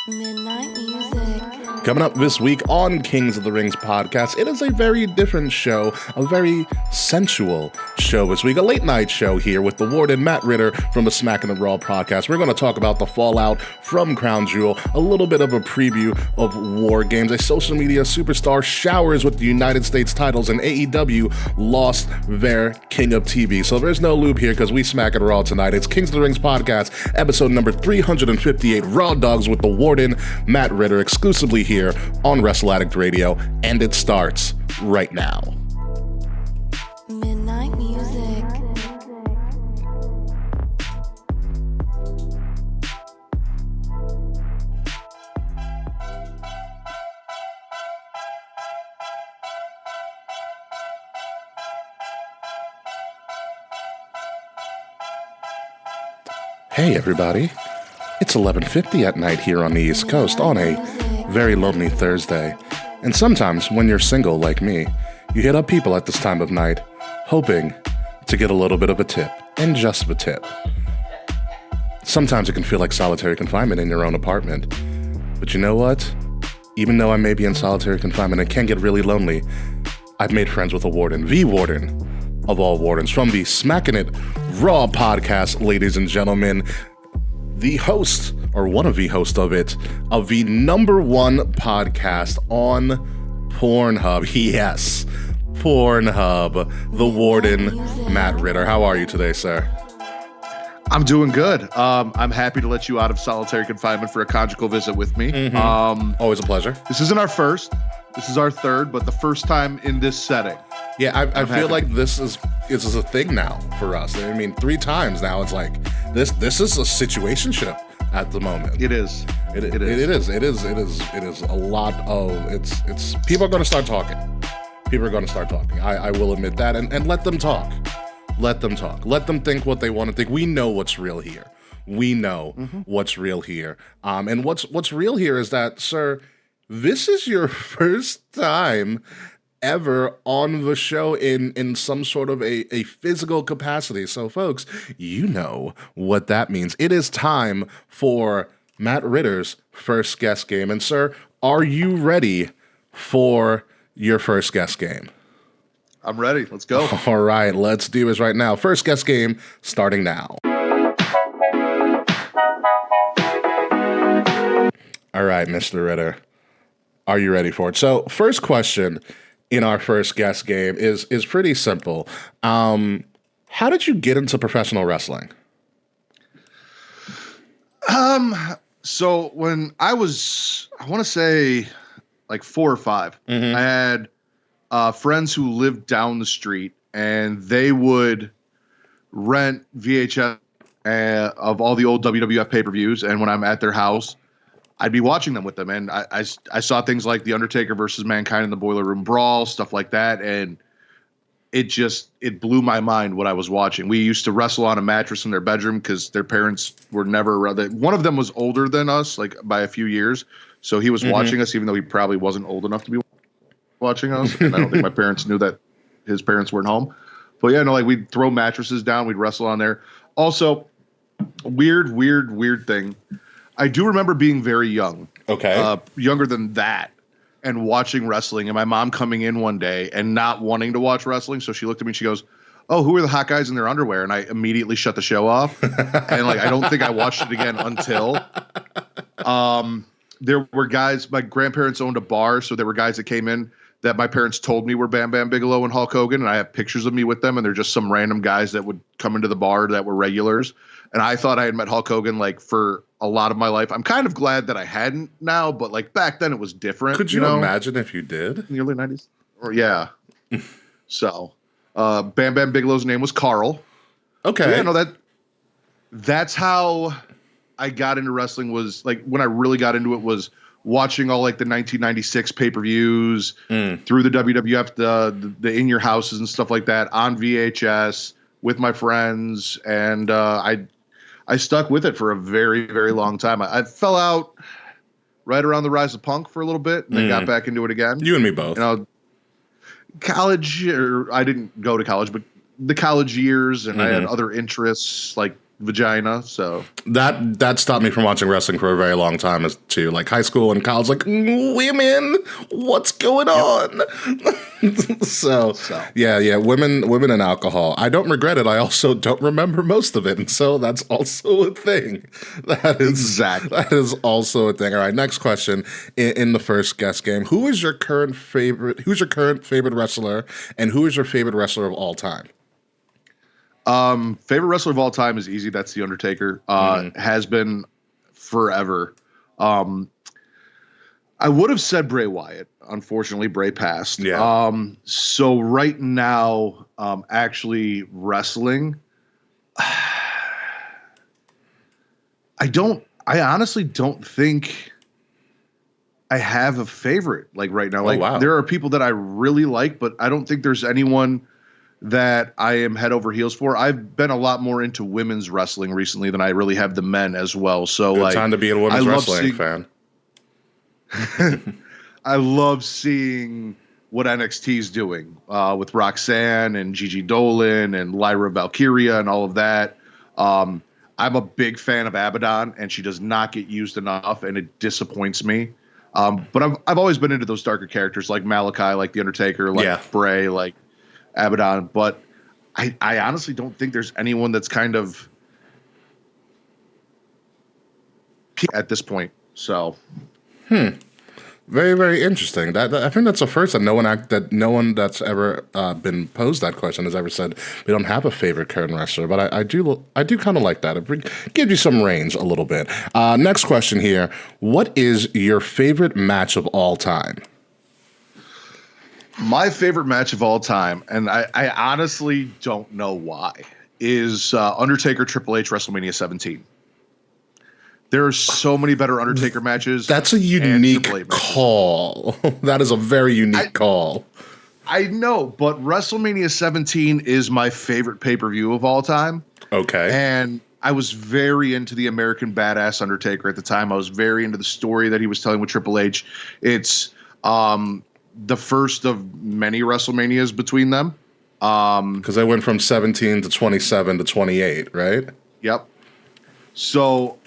Midnight Music. Coming up this week on Kings of the Rings podcast, it is a very different show, a very sensual show this week, a late night show here with the Warden, Matt Ritter from the Smackin It Raw Podcast. We're going to talk about the fallout from Crown Jewel, a little bit of a preview of War Games, a social media superstar showers with the United States titles, and AEW lost their King of TV. So there's no loop here because we smack it raw tonight. It's Kings of the Rings podcast, episode number 358, Raw Dogs with the Warden, Matt Ritter, exclusively here on Wrestle Addict Radio, and it starts right now. Midnight Music. Hey everybody, it's 11:50 at night here on the East Coast on a very lonely Thursday. And sometimes when you're single like me, you hit up people at this time of night, hoping to get a little bit of a tip, and just the tip. Sometimes it can feel like solitary confinement in your own apartment. But you know what? Even though I may be in solitary confinement, it can get really lonely. I've made friends with a warden, the warden of all wardens, from the Smackin It Raw Podcast, ladies and gentlemen, the host, or one of the hosts of it, of the number one podcast on Pornhub. Yes, Pornhub. The Warden, Matt Ritter. How are you today, sir? I'm doing good. I'm happy to let you out of solitary confinement for a conjugal visit with me. Always a pleasure. This isn't our first. This is our third, but the first time in this setting. Yeah, I feel like this is a thing now for us. I mean, 3 times now. It's like this is a situationship at the moment. It is. It is a lot of it's. People are going to start talking. I will admit that, and let them talk. Let them talk. Let them think what they want to think. We know what's real here. We know what's real here. And what's real here is that, sir, this is your first time ever on the show in some sort of a physical capacity. So, folks, you know what that means. It is time for Matt Ritter's first guest game. And, sir, are you ready for your first guest game? I'm ready. Let's go. All right, let's do this right now. First guest game starting now. All right, Mr. Ritter. Are you ready for it? So, first question in our first guest game is pretty simple. How did you get into professional wrestling? So when I was, I want to say like 4 or 5, I had friends who lived down the street, and they would rent VHS of all the old WWF pay-per-views. And when I'm at their house, I'd be watching them with them. And I saw things like The Undertaker versus Mankind in the Boiler Room Brawl, stuff like that. And it blew my mind what I was watching. We used to wrestle on a mattress in their bedroom because their parents were never around. One of them was older than us, like by a few years. So he was watching us, even though he probably wasn't old enough to be watching us. And I don't think my parents knew that his parents weren't home. But yeah, no, like we'd throw mattresses down. We'd wrestle on there. Also, weird thing. I do remember being very young. Okay. Younger than that, and watching wrestling, and my mom coming in one day and not wanting to watch wrestling. So she looked at me and she goes, "Oh, who are the hot guys in their underwear?" And I immediately shut the show off. And like, I don't think I watched it again until there were guys, my grandparents owned a bar. So there were guys that came in that my parents told me were Bam Bam Bigelow and Hulk Hogan. And I have pictures of me with them. And they're just some random guys that would come into the bar that were regulars. And I thought I had met Hulk Hogan like for a lot of my life. I'm kind of glad that I hadn't now, but like back then it was different. Could you imagine if you did? In the early 90s? Or yeah. So Bam Bam Bigelow's name was Carl. Okay. Yeah, no, that's how I got into wrestling. Was like when I really got into it was watching all like the 1996 pay-per-views through the WWF, the In Your Houses and stuff like that on VHS with my friends. And I stuck with it for a very, very long time. I fell out right around the rise of Punk for a little bit, and then got back into it again. You and me both. You know, college, or I didn't go to college, but the college years, and I had other interests like vagina. So that stopped me from watching wrestling for a very long time as too. Like high school and college, like women, what's going on? so yeah, women and alcohol. I don't regret it. I also don't remember most of it, and so that's also a thing. That is also a thing. All right, next question in the first guess game. Who is your current favorite? Who's your current favorite wrestler, and who is your favorite wrestler of all time? Favorite wrestler of all time is easy. That's The Undertaker. Has been forever. I would have said Bray Wyatt. Unfortunately, Bray passed. Yeah. So right now, actually wrestling, I honestly don't think I have a favorite like right now. Like wow. There are people that I really like, but I don't think there's anyone that I am head over heels for. I've been a lot more into women's wrestling recently than I really have the men as well. So Good time to be a women's wrestling fan. I love seeing what NXT is doing with Roxanne and Gigi Dolan and Lyra Valkyria and all of that. I'm a big fan of Abaddon, and she does not get used enough, and it disappoints me. But I've always been into those darker characters like Malachi, like The Undertaker, like Bray, like Abaddon. But I honestly don't think there's anyone that's kind of at this point. So. Very, very interesting. I think that's the first that no one that's ever been posed that question has ever said we don't have a favorite current wrestler. But I do kind of like that. It gives you some range a little bit. Next question here: what is your favorite match of all time? My favorite match of all time, and I honestly don't know why, is Undertaker Triple H WrestleMania 17. There are so many better Undertaker matches. That's a unique call. That is a very unique call. I know, but WrestleMania 17 is my favorite pay-per-view of all time. Okay. And I was very into the American Badass Undertaker at the time. I was very into the story that he was telling with Triple H. It's the first of many WrestleManias between them. Because they went from 17 to 27 to 28, right? Yep. So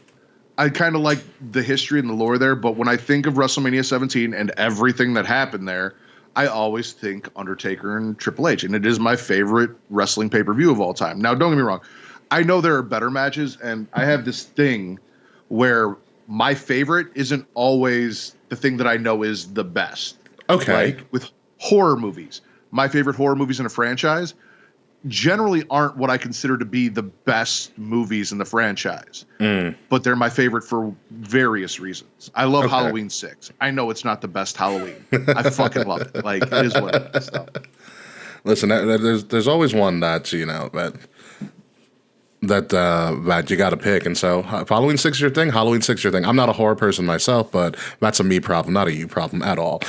I kind of like the history and the lore there, but when I think of WrestleMania 17 and everything that happened there, I always think Undertaker and Triple H, and it is my favorite wrestling pay-per-view of all time. Now, don't get me wrong. I know there are better matches, and I have this thing where my favorite isn't always the thing that I know is the best. Okay. Like with horror movies, my favorite horror movies in a franchise generally aren't what I consider to be the best movies in the franchise, but they're my favorite for various reasons. I love Halloween 6. I know it's not the best Halloween. I fucking love it. Like, it is what it is. So. Listen, there's always one that, you know, that you got to pick. And so Halloween 6 is your thing. Halloween 6 is your thing. I'm not a horror person myself, but that's a me problem, not a you problem at all.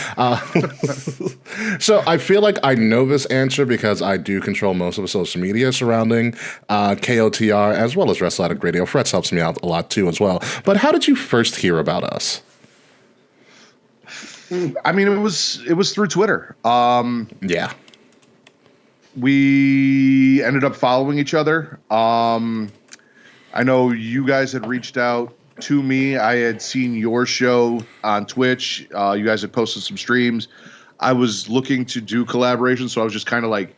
So I feel like I know this answer because I do control most of the social media surrounding KOTR as well as Wrestletic Radio. Frets helps me out a lot too as well. But how did you first hear about us? I mean, it was through Twitter. Yeah. We ended up following each other. I know you guys had reached out to me. I had seen your show on Twitch. You guys had posted some streams. I was looking to do collaborations, so I was just kind of like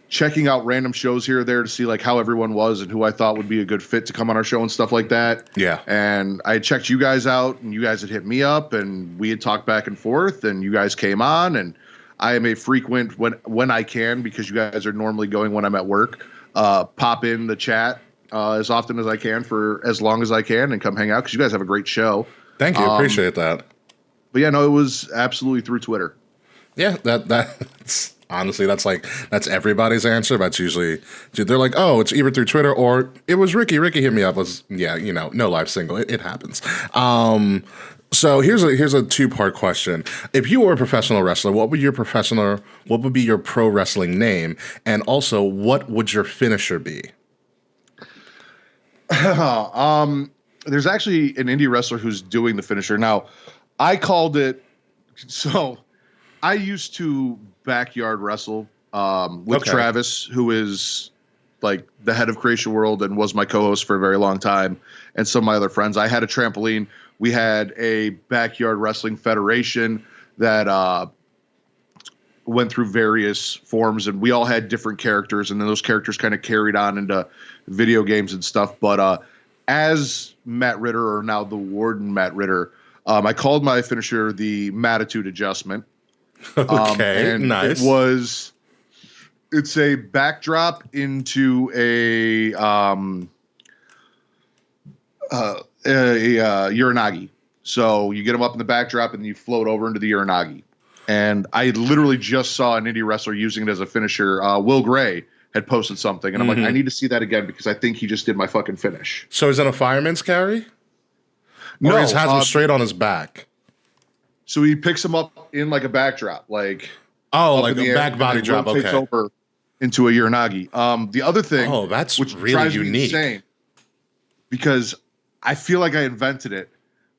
checking out random shows here or there to see like how everyone was and who I thought would be a good fit to come on our show and stuff like that. Yeah. And I had checked you guys out, and you guys had hit me up, and we had talked back and forth, and you guys came on, and I am a frequent when I can, because you guys are normally going when I'm at work, pop in the chat as often as I can for as long as I can and come hang out because you guys have a great show. Thank you. Appreciate that. But yeah, no, it was absolutely through Twitter. Yeah, that's honestly, that's everybody's answer. That's usually, they're like, oh, it's either through Twitter or it was Rickie. Rickie hit me up. No live single. It happens. So here's a two-part question. If you were a professional wrestler, what would be your pro wrestling name? And also, what would your finisher be? There's actually an indie wrestler who's doing the finisher. Now, I called it, so I used to backyard wrestle with Travis, who is like the head of Creation World and was my co-host for a very long time, and some of my other friends. I had a trampoline. We had a backyard wrestling federation that went through various forms, and we all had different characters, and then those characters kind of carried on into video games and stuff. But as Matt Ritter, or now the Warden Matt Ritter, I called my finisher the Mattitude Adjustment. Okay, and nice. It's a backdrop into a uranagi. So you get them up in the backdrop and you float over into the uranagi. And I literally just saw an indie wrestler using it as a finisher. Will Gray had posted something, and I'm like, I need to see that again because I think he just did my fucking finish. So is it a fireman's carry? No, or he has him straight on his back? So he picks him up in like a backdrop, like like a back body drop. Okay. Takes over into a uranagi. The other thing, that's which really drives me unique, insane, because I feel like I invented it.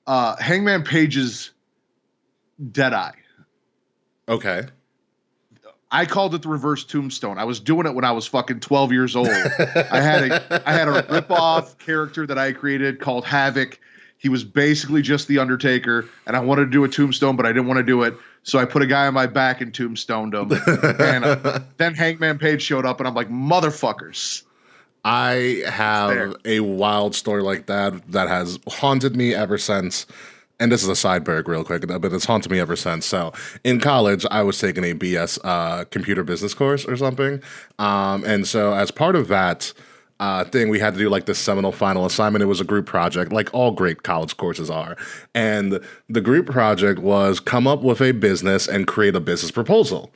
Hangman Page's Deadeye. Okay. I called it the reverse tombstone. I was doing it when I was fucking 12 years old. I had a rip-off character that I created called Havoc. He was basically just the Undertaker, and I wanted to do a tombstone, but I didn't want to do it. So I put a guy on my back and tombstoned him. And then Hangman Page showed up, and I'm like, motherfuckers. I have a wild story like that has haunted me ever since. And this is a sideberg real quick, but it's haunted me ever since. So in college, I was taking a BS computer business course or something. And so as part of that thing, we had to do like this seminal final assignment. It was a group project, like all great college courses are. And the group project was come up with a business and create a business proposal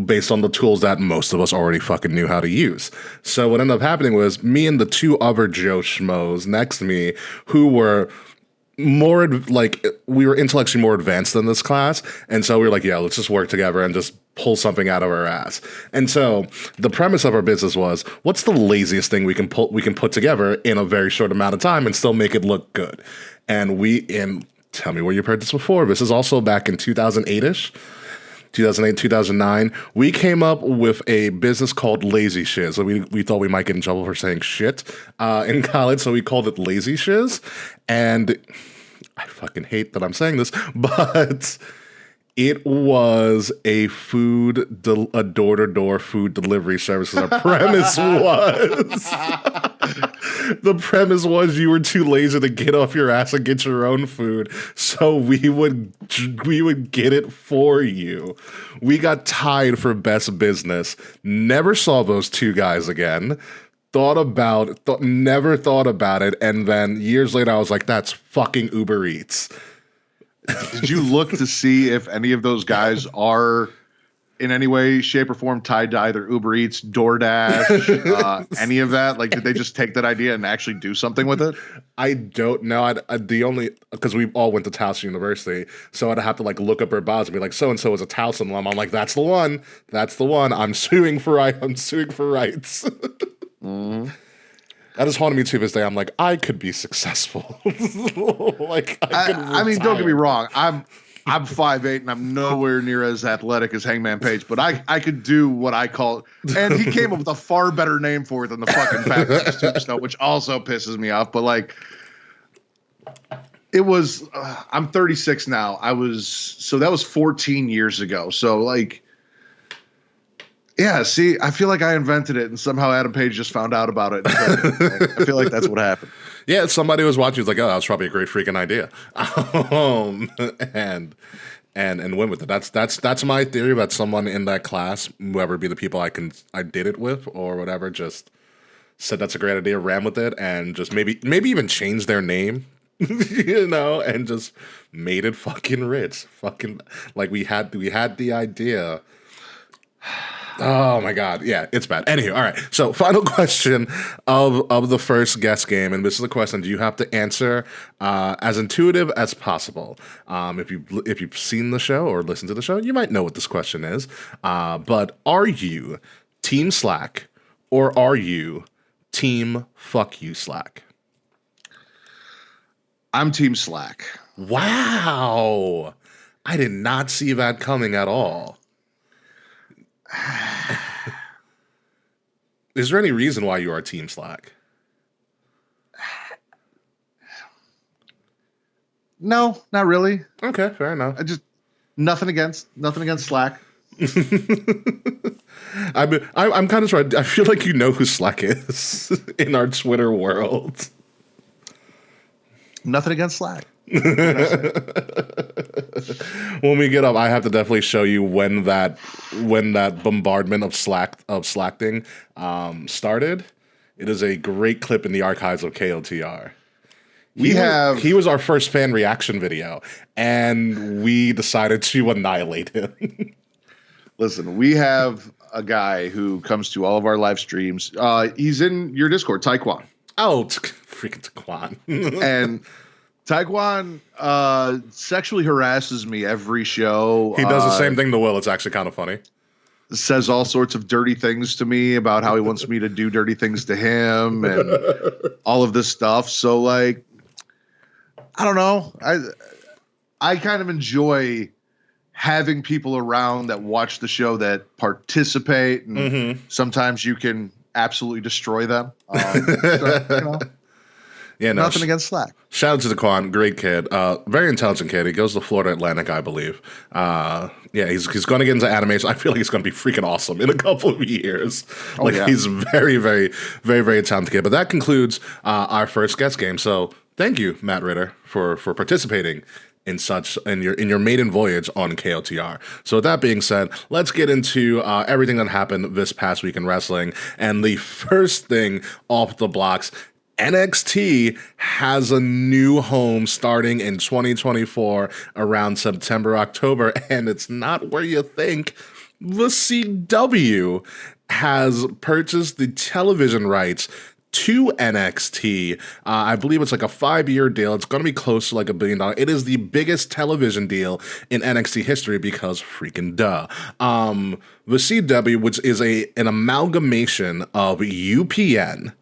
based on the tools that most of us already fucking knew how to use. So what ended up happening was me and the two other Joe Schmoes next to me who were more like we were intellectually more advanced than this class, and so we were like, yeah, let's just work together and just pull something out of our ass. And so the premise of our business was, what's the laziest thing we can put together in a very short amount of time and still make it look good? And tell me where you've heard this before. This is also back in 2008-ish. 2008, 2009, we came up with a business called Lazy Shiz. So we thought we might get in trouble for saying shit in college, so we called it Lazy Shiz. And I fucking hate that I'm saying this, but it was a door-to-door food delivery service. Our premise was... The premise was you were too lazy to get off your ass and get your own food, so we would get it for you. We got tied for best business. Never saw those two guys again. Never thought about it, and then years later I was like, that's fucking Uber Eats. Did you look to see if any of those guys are in any way, shape, or form tied to either Uber Eats, DoorDash, any of that? Like, did they just take that idea and actually do something with it? I don't know. Because we all went to Towson University, so I'd have to like look up her bios and be like, so and so is a Towson alum. I'm like, that's the one. I'm suing for rights. Mm-hmm. That has haunted me to this day. I'm like, I could be successful. I mean, don't get me wrong. I'm 5'8" and I'm nowhere near as athletic as Hangman Page, but I could do what I call it. And he came up with a far better name for it than the fucking Vacates tombstone, which also pisses me off. But like, it was. I'm 36 now. So that was 14 years ago. So like, yeah. See, I feel like I invented it, and somehow Adam Page just found out about it. I feel like that's what happened. Yeah, somebody was watching. Was like, "Oh, that was probably a great freaking idea," and went with it. That's my theory about someone in that class, whoever be the people I did it with or whatever, just said that's a great idea, ran with it, and just maybe even changed their name, and just made it fucking rich. Fucking like we had the idea. Oh my God. Yeah, it's bad. Anywho, all right. So final question of the first guest game. And this is the question you have to answer as intuitive as possible. If you've seen the show or listened to the show, you might know what this question is. But are you Team Slack or are you Team Fuck You Slack? I'm Team Slack. Wow. I did not see that coming at all. Is there any reason why you are Team Slack? No, not really. Okay, fair enough. I just nothing against Slack. I'm kind of sorry. I feel like you know who Slack is in our Twitter world. Nothing against Slack. When we get up, I have to definitely show you when that bombardment of Slackting started. It is a great clip in the archives of KOTR. He was our first fan reaction video, and we decided to annihilate him. Listen, we have a guy who comes to all of our live streams. He's in your Discord, Taekwon. Oh, freaking Taekwon. And Taekwon sexually harasses me every show. He does the same thing to Will. It's actually kind of funny. Says all sorts of dirty things to me about how he wants me to do dirty things to him and all of this stuff. So, like, I don't know. I kind of enjoy having people around that watch the show, that participate, and sometimes you can absolutely destroy them. Yeah, no, nothing against Slack. Shout out to Daquan, great kid, very intelligent kid. He goes to Florida Atlantic, I believe. He's going to get into animation. I feel like he's going to be freaking awesome in a couple of years. He's very, very, very, very talented kid. But that concludes our first guest game. So thank you, Matt Ritter, for participating in your maiden voyage on KOTR. So with that being said, let's get into everything that happened this past week in wrestling. And the first thing off the blocks, NXT has a new home starting in 2024 around September, October, and it's not where you think. The CW has purchased the television rights to NXT. I believe it's like a 5-year deal. It's going to be close to like $1 billion. It is the biggest television deal in NXT history because freaking duh. The CW, which is an amalgamation of UPN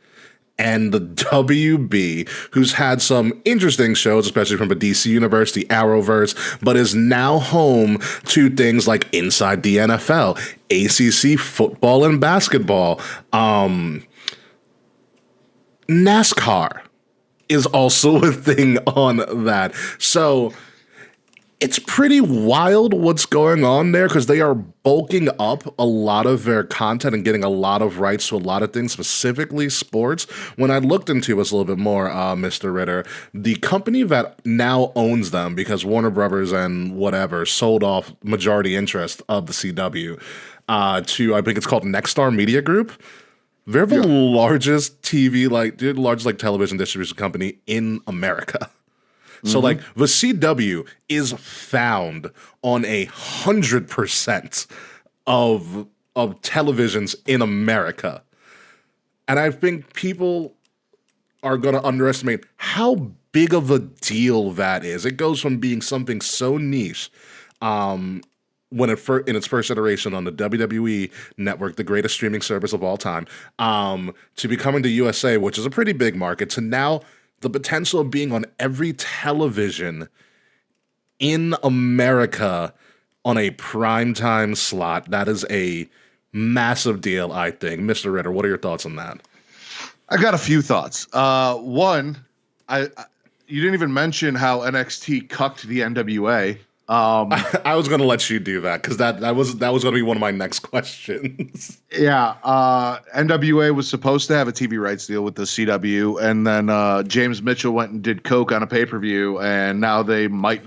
and the WB, who's had some interesting shows, especially from the DC Universe, the Arrowverse, but is now home to things like Inside the NFL, ACC football and basketball, NASCAR is also a thing on that. So it's pretty wild what's going on there because they are bulking up a lot of their content and getting a lot of rights to a lot of things, specifically sports. When I looked into this a little bit more, Mr. Ritter, the company that now owns them, because Warner Brothers and whatever sold off majority interest of the CW to, I think it's called Nexstar Media Group. They're the largest largest television distribution company in America. So the CW is found on 100% of televisions in America. And I think people are going to underestimate how big of a deal that is. It goes from being something so niche when in its first iteration on the WWE network, the greatest streaming service of all time, to becoming the USA, which is a pretty big market, to now the potential of being on every television in America on a primetime slot. That is a massive deal, I think. Mr. Ritter, what are your thoughts on that? I got a few thoughts. One, you didn't even mention how NXT cucked the NWA. I was going to let you do that because that was going to be one of my next questions. Yeah, NWA was supposed to have a TV rights deal with the CW, and then James Mitchell went and did coke on a pay-per-view, and now they might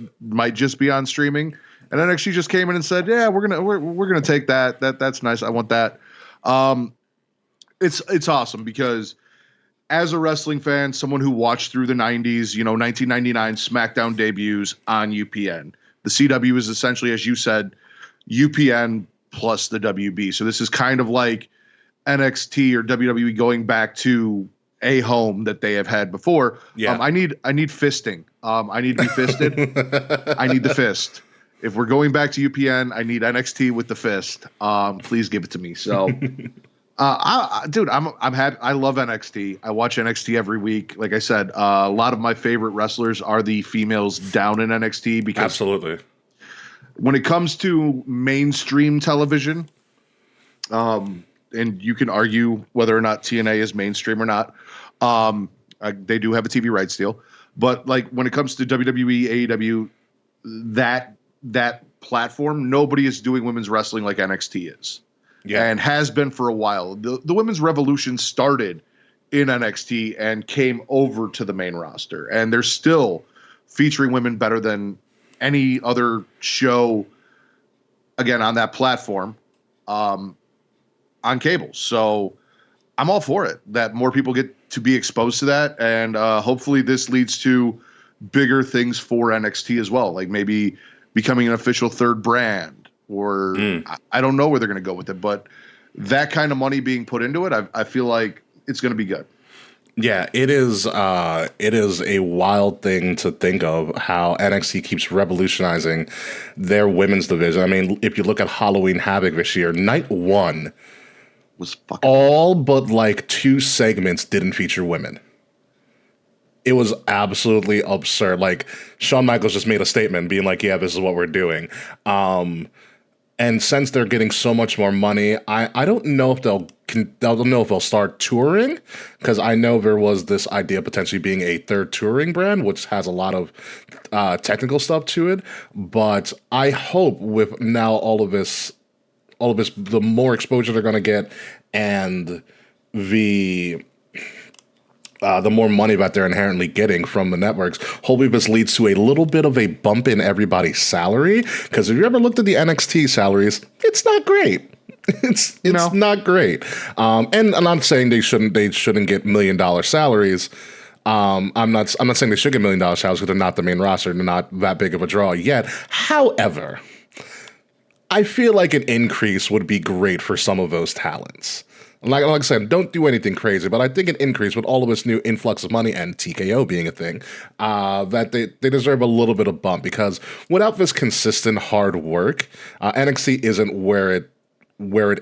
just be on streaming. And NXT just came in and said, "Yeah, we're gonna take that. That's nice. I want that." It's awesome because as a wrestling fan, someone who watched through the 90s, 1999 SmackDown debuts on UPN. The CW is essentially, as you said, UPN plus the WB. So this is kind of like NXT or WWE going back to a home that they have had before. Yeah. I need fisting. I need to be fisted. I need the fist. If we're going back to UPN, I need NXT with the fist. Please give it to me. So, I'm happy. I love NXT. I watch NXT every week. Like I said, a lot of my favorite wrestlers are the females down in NXT because absolutely, when it comes to mainstream television, and you can argue whether or not TNA is mainstream or not. They do have a TV rights deal, but like when it comes to WWE, AEW, that platform, nobody is doing women's wrestling like NXT is, and has been for a while. The women's revolution started in NXT and came over to the main roster, and they're still featuring women better than any other show, again, on that platform, on cable. So I'm all for it, that more people get to be exposed to that. And hopefully this leads to bigger things for NXT as well. Like maybe becoming an official third brand, or I don't know where they're going to go with it, but that kind of money being put into it, I feel like it's going to be good. Yeah, it is a wild thing to think of how NXT keeps revolutionizing their women's division. I mean, if you look at Halloween Havoc this year, night one was fucking all but like 2 segments didn't feature women. It was absolutely absurd. Like Shawn Michaels just made a statement being like, yeah, this is what we're doing. And since they're getting so much more money, I don't know if they'll start touring, because I know there was this idea of potentially being a third touring brand, which has a lot of technical stuff to it. But I hope with now all of this, the more exposure they're going to get, and the more money that they're inherently getting from the networks, hopefully this leads to a little bit of a bump in everybody's salary. Because if you ever looked at the NXT salaries, it's not great. It's not great. And I'm not saying they shouldn't get $1 million salaries. I'm not saying they should get $1 million salaries because they're not the main roster. They're not that big of a draw yet. However, I feel like an increase would be great for some of those talents. Like I said, don't do anything crazy, but I think an increase with all of this new influx of money and TKO being a thing, that they deserve a little bit of bump, because without this consistent hard work, NXT isn't where it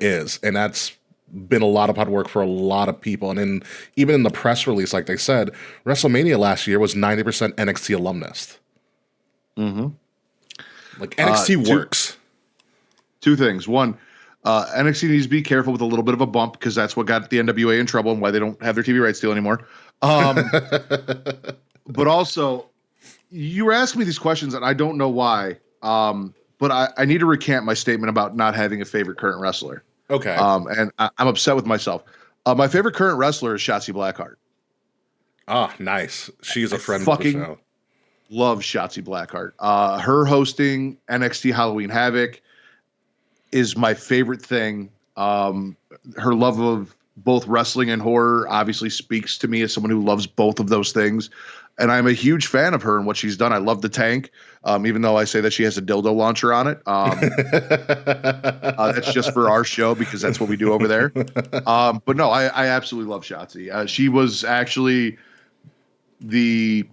is, and that's been a lot of hard work for a lot of people. And even in the press release, like they said, WrestleMania last year was 90% NXT alumnus. Mm-hmm. Like NXT works. Two things. One, NXT needs to be careful with a little bit of a bump, because that's what got the NWA in trouble and why they don't have their TV rights deal anymore. But also, you were asking me these questions and I don't know why. But I need to recant my statement about not having a favorite current wrestler. Okay. And I'm upset with myself. My favorite current wrestler is Shotzi Blackheart. Ah, nice. She's a friend of the show. Love Shotzi Blackheart. Her hosting NXT Halloween Havoc is my favorite thing. Her love of both wrestling and horror obviously speaks to me as someone who loves both of those things. And I'm a huge fan of her and what she's done. I love the tank, even though I say that she has a dildo launcher on it. That's just for our show, because that's what we do over there. But no, I absolutely love Shotzi. She was actually the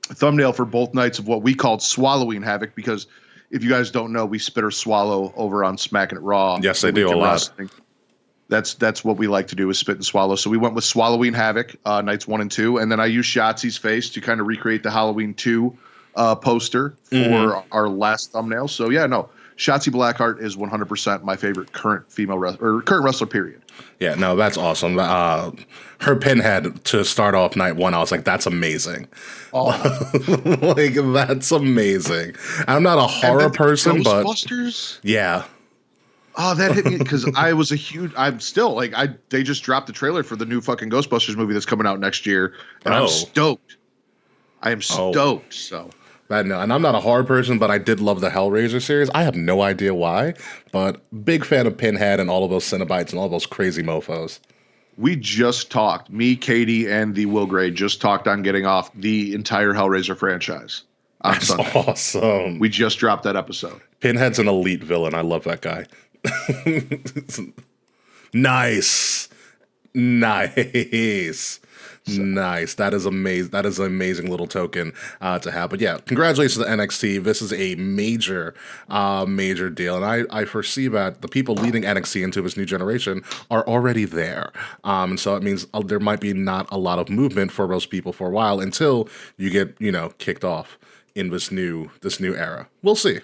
thumbnail for both nights of what we called Swallowing Havoc, because if you guys don't know, we spit or swallow over on Smackin It Raw. Yes, they do a lot. That's what we like to do, is spit and swallow. So we went with Swallowing Havoc, nights 1 and 2, and then I used Shotzi's face to kind of recreate the Halloween 2 poster for our last thumbnail. So yeah, no, Shotzi Blackheart is 100% my favorite current female wrestler, or current wrestler, period. Yeah, no, that's awesome. Her pinhead to start off night 1, I was like, that's amazing. Oh. Like, that's amazing. I'm not a horror person, but Ghostbusters? Yeah. Oh, that hit me, because I'm still like, they just dropped the trailer for the new fucking Ghostbusters movie that's coming out next year, and I'm stoked. I am stoked. So. No, and I'm not a horror person, but I did love the Hellraiser series. I have no idea why, but big fan of Pinhead and all of those Cenobites and all those crazy mofos. We just talked, me, Katie, and the Will Gray just talked on getting off the entire Hellraiser franchise on That's Sunday. Awesome. We just dropped that episode. Pinhead's an elite villain. I love that guy. Nice. Nice. That is amazing. That is an amazing little token to have. But yeah, congratulations to NXT. This is a major deal. And I foresee that the people leading NXT into this new generation are already there. And so it means there might be not a lot of movement for those people for a while until you get, kicked off in this new era. We'll see.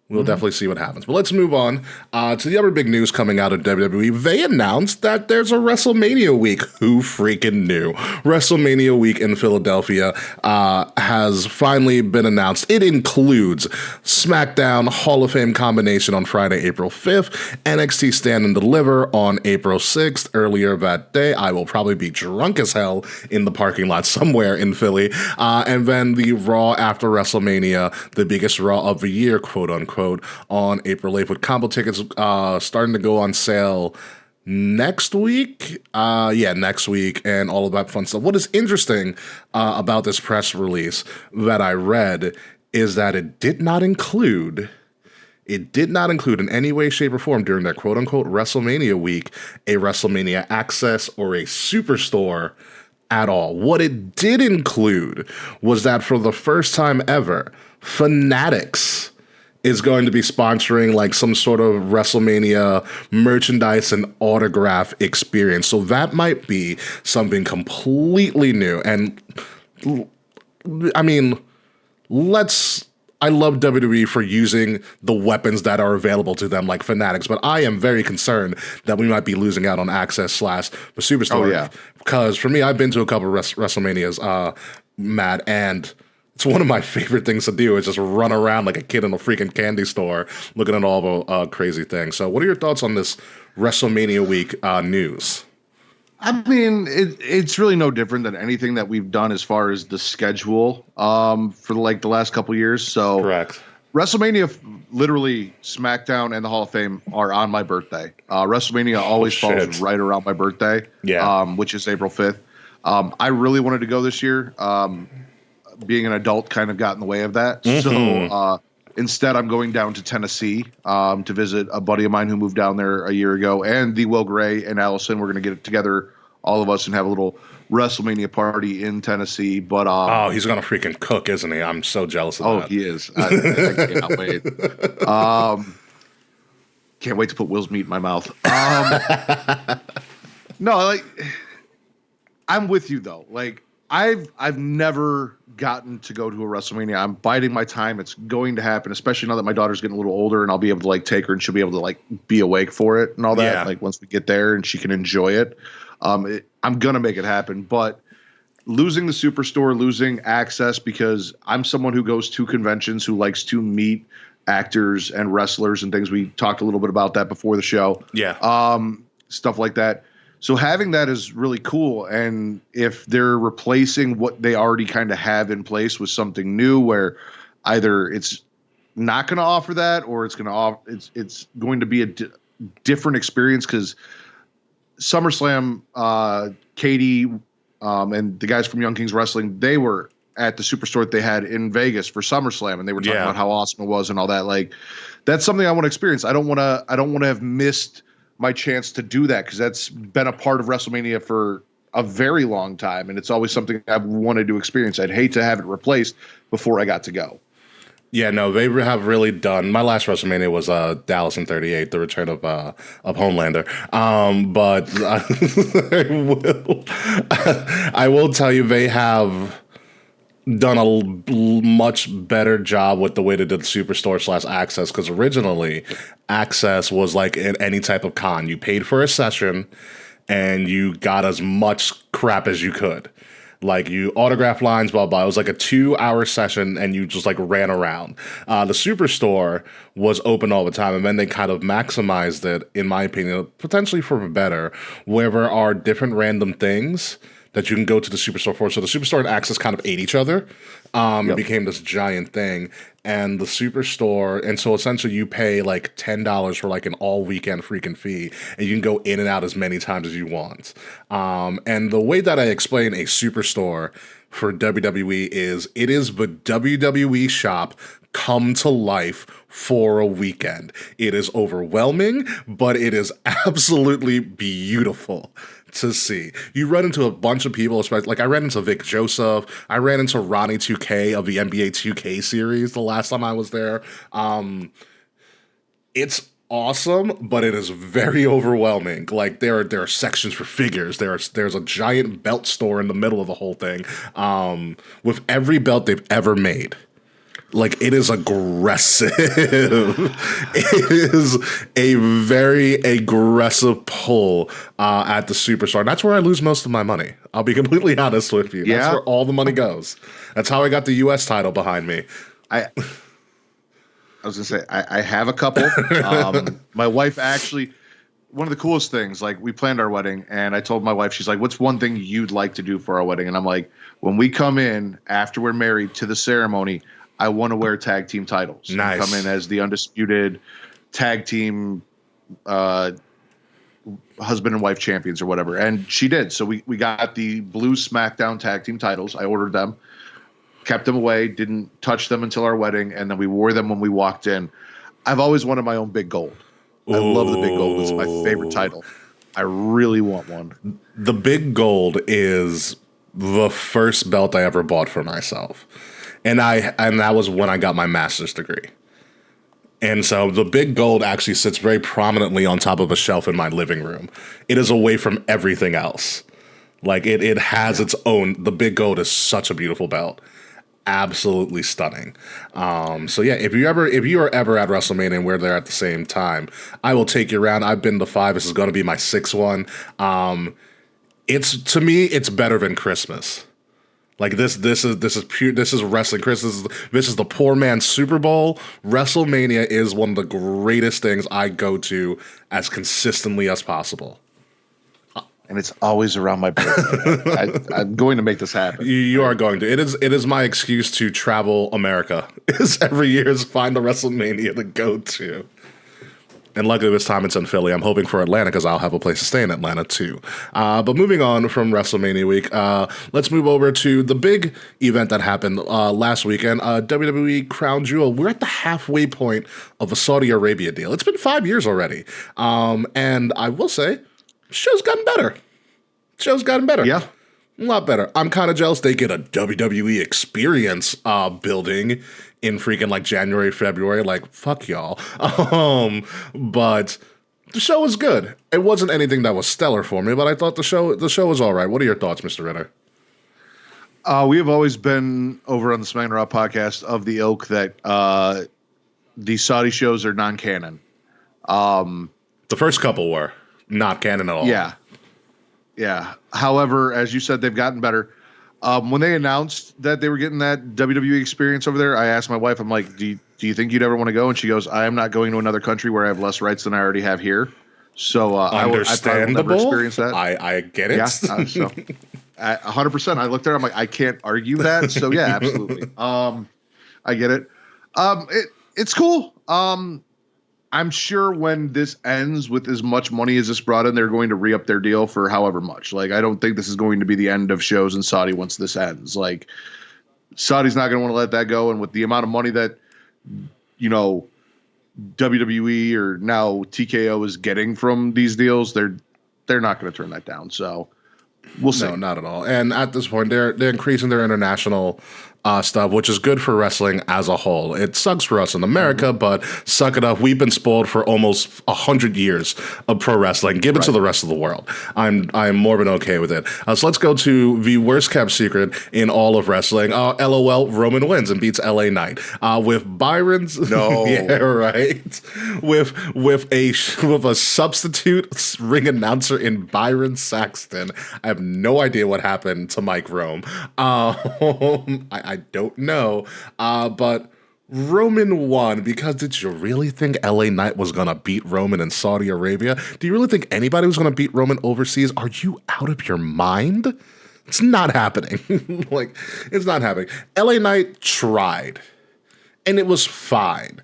We'll definitely see what happens. But let's move on to the other big news coming out of WWE. They announced that there's a WrestleMania week. Who freaking knew? WrestleMania week in Philadelphia has finally been announced. It includes SmackDown Hall of Fame combination on Friday, April 5th, NXT Stand and Deliver on April 6th. Earlier that day, I will probably be drunk as hell in the parking lot somewhere in Philly. And then the Raw after WrestleMania, the biggest Raw of the year, quote unquote, on April 8th, with combo tickets starting to go on sale next week. Next week, and all of that fun stuff. What is interesting about this press release that I read is that it did not include in any way, shape, or form during that quote-unquote WrestleMania week a WrestleMania Access or a Superstore at all. What it did include was that for the first time ever, Fanatics is going to be sponsoring like some sort of WrestleMania merchandise and autograph experience. So that might be something completely new. And I mean, I love WWE for using the weapons that are available to them, like Fanatics, but I am very concerned that we might be losing out on Access / the Superstore. Oh, yeah. Because for me, I've been to a couple of WrestleManias, Matt, and it's one of my favorite things to do is just run around like a kid in a freaking candy store looking at all the crazy things. So what are your thoughts on this WrestleMania week news? I mean, it's really no different than anything that we've done as far as the schedule for like the last couple years. So Correct. WrestleMania, literally SmackDown and the Hall of Fame are on my birthday. WrestleMania always falls right around my birthday, which is April 5th. I really wanted to go this year. Being an adult kind of got in the way of that. So instead, I'm going down to Tennessee to visit a buddy of mine who moved down there a year ago, and the Will Gray and Allison. We're going to get together, all of us, and have a little WrestleMania party in Tennessee. But he's going to freaking cook, isn't he? I'm so jealous of that. Oh, he is. I cannot wait. Can't wait to put Will's meat in my mouth. No, like, I'm with you though. Like, I've never gotten to go to a WrestleMania. I'm biding my time. It's going to happen, especially now that my daughter's getting a little older and I'll be able to like take her and she'll be able to like be awake for it and all that. Like once we get there and she can enjoy it, I'm going to make it happen. But losing the Superstore, losing access, because I'm someone who goes to conventions, who likes to meet actors and wrestlers and things. We talked a little bit about that before the show. Stuff like that. So having that is really cool. And if they're replacing what they already kind of have in place with something new, where either it's not going to offer that or it's going to it's going to be a different experience, because SummerSlam, Katie and the guys from Young Kings Wrestling, they were at the Superstore that they had in Vegas for SummerSlam, and they were talking about how awesome it was and all that. Like, that's something I want to experience. I don't want to have missed my chance to do that, because that's been a part of WrestleMania for a very long time, and it's always something I've wanted to experience. I'd hate to have it replaced before I got to go. Yeah, no, they have really done. My last WrestleMania was Dallas in '38, the return of Homelander. But I will tell you, they have done a much better job with the way they did Superstore / Access, because originally Access was like in any type of con. You paid for a session and you got as much crap as you could. Like, you autograph lines, blah, blah. It was like a 2-hour session and you just like ran around. The Superstore was open all the time, and then they kind of maximized it, in my opinion, potentially for the better, where there are different random things that you can go to the Superstore for. So the Superstore and Access kind of ate each other. It became this giant thing. And the Superstore, and so essentially you pay like $10 for like an all weekend freaking fee, and you can go in and out as many times as you want. And the way that I explain a Superstore for WWE is, it is the WWE shop come to life for a weekend. It is overwhelming, but it is absolutely beautiful to see. You run into a bunch of people, especially like I ran into Vic Joseph. I ran into Ronnie 2K of the NBA 2K series the last time I was there. It's awesome, but it is very overwhelming. Like, there are sections for figures. There's a giant belt store in the middle of the whole thing, with every belt they've ever made. Like, it is aggressive. It is a very aggressive pull at the superstar. And that's where I lose most of my money. I'll be completely honest with you. That's where all the money goes. That's how I got the U.S. title behind me. I was going to say, I have a couple. My wife actually, one of the coolest things, like, we planned our wedding, and I told my wife, she's like, what's one thing you'd like to do for our wedding? And I'm like, when we come in after we're married to the ceremony, I want to wear tag team titles. Nice. Come in as the undisputed tag team husband and wife champions or whatever. And she did. So we got the blue SmackDown tag team titles. I ordered them, kept them away, didn't touch them until our wedding, and then we wore them when we walked in. I've always wanted my own big gold. I love the big gold. It's my favorite title. I really want one. The big gold is the first belt I ever bought for myself. And that was when I got my master's degree. And so the big gold actually sits very prominently on top of a shelf in my living room. It is away from everything else. Like, it has its own. The big gold is such a beautiful belt. Absolutely stunning. So yeah, if you are ever at WrestleMania and we're there at the same time, I will take you around. I've been to 5. This is going to be my 6th one. To me, it's better than Christmas. Like, this is pure. This is wrestling. This is the poor man's Super Bowl. WrestleMania is one of the greatest things I go to as consistently as possible. And it's always around my birthday. I'm going to make this happen. You are going to. It is my excuse to travel America. Is every year is find a WrestleMania to go to. And luckily this time it's in Philly. I'm hoping for Atlanta because I'll have a place to stay in Atlanta too. But moving on from WrestleMania week, let's move over to the big event that happened last weekend, WWE Crown Jewel. We're at the halfway point of a Saudi Arabia deal. It's been 5 years already. And I will say, show's gotten better. Yeah. A lot better. I'm kind of jealous they get a WWE experience building in freaking like January, February. Like, fuck y'all. But the show was good. It wasn't anything that was stellar for me, but I thought the show was all right. What are your thoughts, Mr. Ritter? We have always been over on the Smackin It Raw podcast of the ilk that the Saudi shows are non-canon. The first couple were not canon at all. Yeah. However, as you said, they've gotten better. When they announced that they were getting that WWE experience over there, I asked my wife, I'm like, do you think you'd ever want to go? And she goes, I am not going to another country where I have less rights than I already have here. So I probably will never experience that. I get it. Yeah, so 100%. I looked at her, I'm like, I can't argue that. So yeah, absolutely. I get it. It's cool. I'm sure when this ends with as much money as this brought in, they're going to re-up their deal for however much. Like, I don't think this is going to be the end of shows in Saudi once this ends. Like, Saudi's not going to want to let that go. And with the amount of money that, you know, WWE or now TKO is getting from these deals, they're not going to turn that down. So we'll see. No, not at all. And at this point, they're increasing their international stuff, which is good for wrestling as a whole. It sucks for us in America, but suck it up. We've been spoiled for almost 100 years of pro wrestling. Give it to the rest of the world. I'm more than okay with it. So let's go to the worst kept secret in all of wrestling. LOL, Roman wins and beats LA Knight with Byron's. No, yeah, right. With a substitute ring announcer in Byron Saxton. I have no idea what happened to Mike Rome. I don't know, but Roman won because did you really think LA Knight was going to beat Roman in Saudi Arabia? Do you really think anybody was going to beat Roman overseas? Are you out of your mind? It's not happening. It's not happening. LA Knight tried, and it was fine.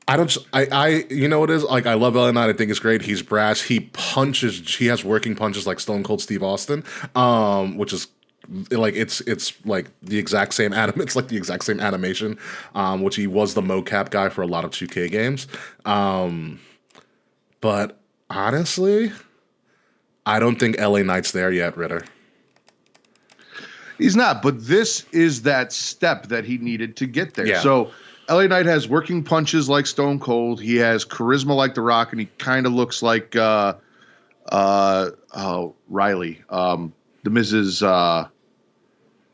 You know what it is? Like, I love LA Knight. I think it's great. He's brash. He has working punches like Stone Cold Steve Austin, which is like it's like the exact same it's like the exact same animation, which he was the mocap guy for a lot of 2K games. But honestly, I don't think LA Knight's there yet, Ritter. He's not, but this is that step that he needed to get there. Yeah. So LA Knight has working punches like Stone Cold. He has charisma like The Rock, and he kind of looks like Riley, the Miz's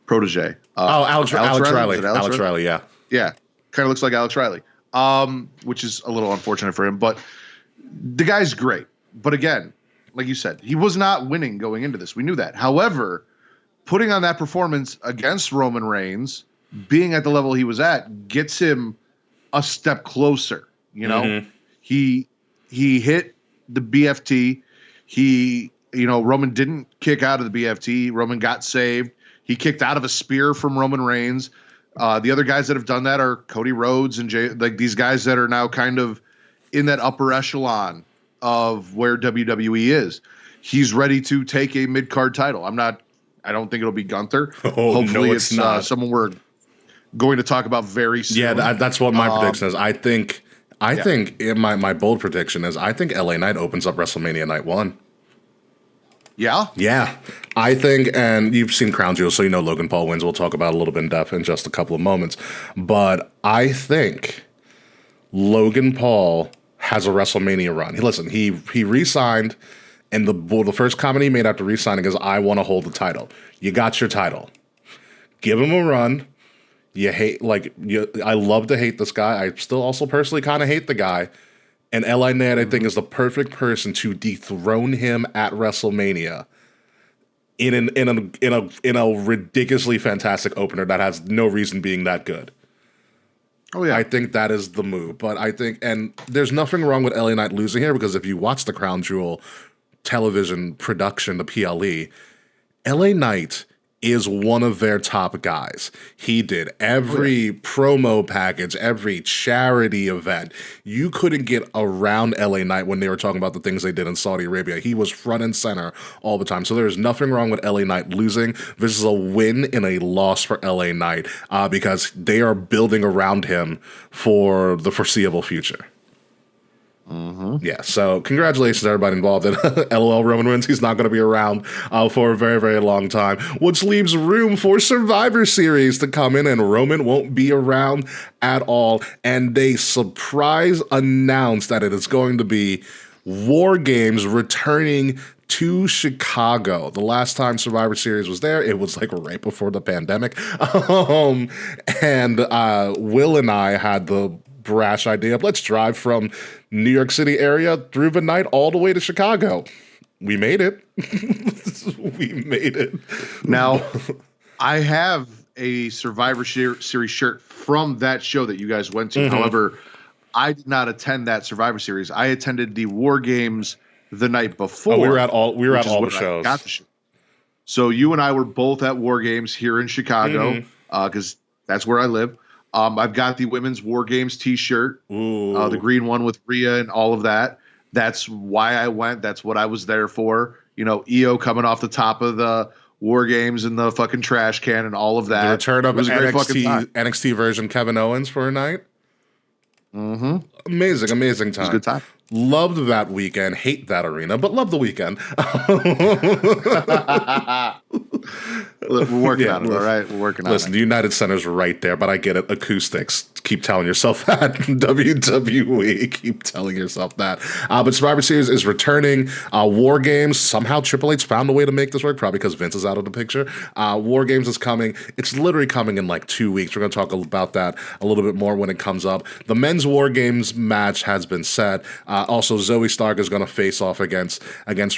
protege. Alex Riley. Is it Alex Riley, yeah. Yeah, kind of looks like Alex Riley, which is a little unfortunate for him. But the guy's great. But again, like you said, he was not winning going into this. We knew that. However, putting on that performance against Roman Reigns, being at the level he was at, gets him a step closer. You know, he hit the BFT. Roman didn't kick out of the BFT. Roman got saved. He kicked out of a spear from Roman Reigns. The other guys that have done that are Cody Rhodes and these guys that are now kind of in that upper echelon of where WWE is. He's ready to take a mid-card title. I don't think it'll be Gunther. Hopefully it's not someone we're going to talk about very soon. Yeah, that's what my prediction is. I think my bold prediction is I think LA Knight opens up WrestleMania Night 1. Yeah? Yeah. I think, and you've seen Crown Jewel, so you know Logan Paul wins. We'll talk about it a little bit in depth in just a couple of moments. But I think Logan Paul has a WrestleMania run. Listen, he re-signed, and the first comment he made after re-signing is, I want to hold the title. You got your title. Give him a run. I love to hate this guy. I still also personally kind of hate the guy. And LA Knight, I think, is the perfect person to dethrone him at WrestleMania in a ridiculously fantastic opener that has no reason being that good. Oh yeah, I think that is the move. But I think, and there's nothing wrong with LA Knight losing here, because if you watch the Crown Jewel television production, the PLE, LA Knight is one of their top guys. He did every promo package, every charity event. You couldn't get around LA Knight when they were talking about the things they did in Saudi Arabia. He was front and center all the time. So there's nothing wrong with LA Knight losing. This is a win and a loss for LA Knight because they are building around him for the foreseeable future. Yeah, so congratulations to everybody involved. And LOL, Roman wins. He's not going to be around for a very, very long time, which leaves room for Survivor Series to come in, and Roman won't be around at all. And they surprise announced that it is going to be War Games returning to Chicago. The last time Survivor Series was there, it was like right before the pandemic. And Will and I had the brash idea of let's drive from New York City area through the night all the way to Chicago. We made it. We made it. Now, I have a Survivor Series shirt from that show that you guys went to. However, I did not attend that Survivor Series. I attended the War Games the night before. Oh, we were at all the shows. Got the show. So you and I were both at War Games here in Chicago because that's where I live. I've got the women's War Games T-shirt, the green one with Rhea and all of that. That's why I went. That's what I was there for. You know, EO coming off the top of the War Games and the fucking trash can and all of that. The return of NXT version Kevin Owens for a night. Amazing time. It was a good time. Loved that weekend. Hate that arena, but love the weekend. We're working on it, all right? We're working on it. Listen, the United Center's right there, but I get it. Acoustics. Keep telling yourself that. WWE. Keep telling yourself that. But Survivor Series is returning. War Games. Somehow Triple H found a way to make this work, probably because Vince is out of the picture. War Games is coming. It's literally coming in like 2 weeks. We're going to talk about that a little bit more when it comes up. The men's War Games match has been set. Also, Zoe Stark is going to face off against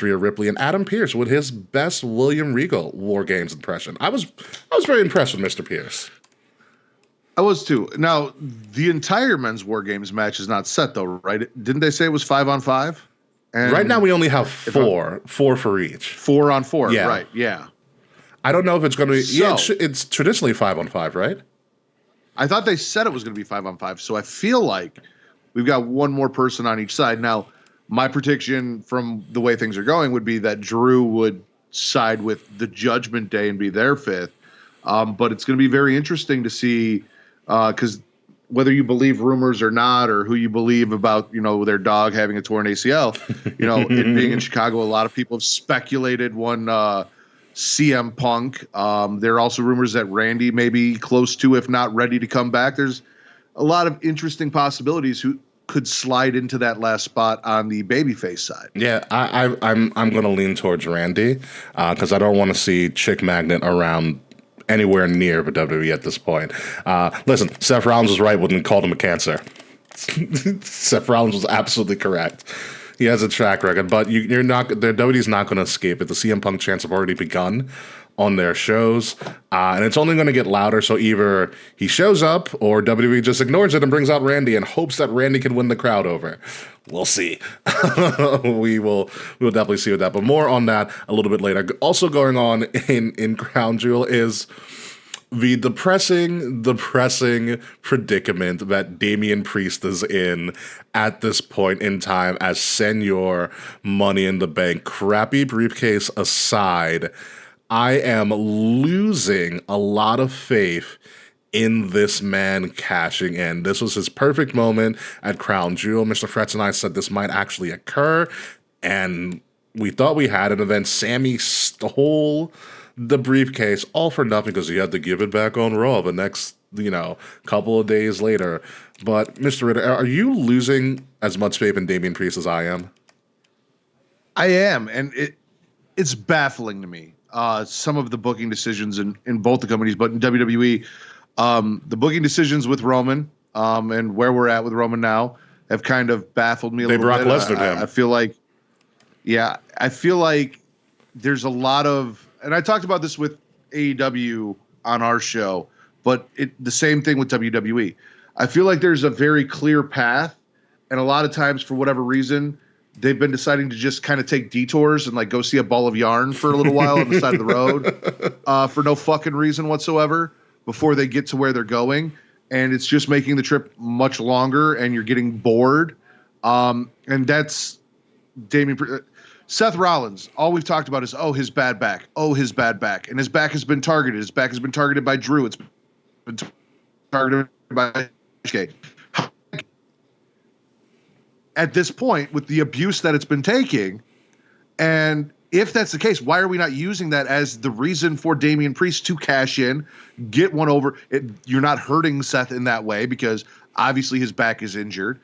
Rhea Ripley, and Adam Pearce with his best William Regal War Games impression. I was very impressed with Mr. Pearce. I was too. Now, the entire men's War Games match is not set though, right? Didn't they say it was 5-on-5? And right now we only have four for each. 4-on-4, yeah. Right? Yeah. I don't know if it's going to be. So, it's traditionally 5-on-5, right? I thought they said it was going to be 5-on-5, so I feel like we've got one more person on each side. Now, my prediction from the way things are going would be that Drew would side with the Judgment Day and be their fifth. But it's going to be very interesting to see, because whether you believe rumors or not, or who you believe about, their dog having a torn ACL, it being in Chicago, a lot of people have speculated one CM Punk. There are also rumors that Randy may be close to, if not ready to come back. There's a lot of interesting possibilities who could slide into that last spot on the babyface side. Yeah, I'm going to lean towards Randy because I don't want to see Chick Magnet around anywhere near the WWE at this point. Listen, Seth Rollins was right when he called him a cancer. Seth Rollins was absolutely correct. He has a track record, but you're not. The WWE's not going to escape it. The CM Punk chants have already begun on their shows, and it's only going to get louder. So either he shows up, or WWE just ignores it and brings out Randy and hopes that Randy can win the crowd over. We'll see. we will definitely see with that. But more on that a little bit later. Also going on in Crown Jewel is the depressing predicament that Damien Priest is in at this point in time as Senior Money in the Bank. Crappy briefcase aside, I am losing a lot of faith in this man cashing in. This was his perfect moment at Crown Jewel. Mr. Fretz and I said this might actually occur, and we thought we had it, and then Sammy stole the briefcase, all for nothing because he had to give it back on Raw the next, couple of days later. But, Mr. Ritter, are you losing as much faith in Damien Priest as I am? I am, and it's baffling to me. Some of the booking decisions in both the companies, but in WWE, the booking decisions with Roman and where we're at with Roman now have kind of baffled me a little bit. They Brock Lesnar him. I feel like there's a lot of, and I talked about this with AEW on our show, but the same thing with WWE. I feel like there's a very clear path, and a lot of times, for whatever reason, they've been deciding to just kind of take detours and like go see a ball of yarn for a little while on the side of the road for no fucking reason whatsoever before they get to where they're going. And it's just making the trip much longer and you're getting bored. And that's Damien. Seth Rollins, all we've talked about is, his bad back. His bad back. And his back has been targeted. His back has been targeted by Drew. It's been targeted by HK. At this point, with the abuse that it's been taking, and if that's the case, why are we not using that as the reason for Damien Priest to cash in, get one over? You're not hurting Seth in that way because obviously his back is injured.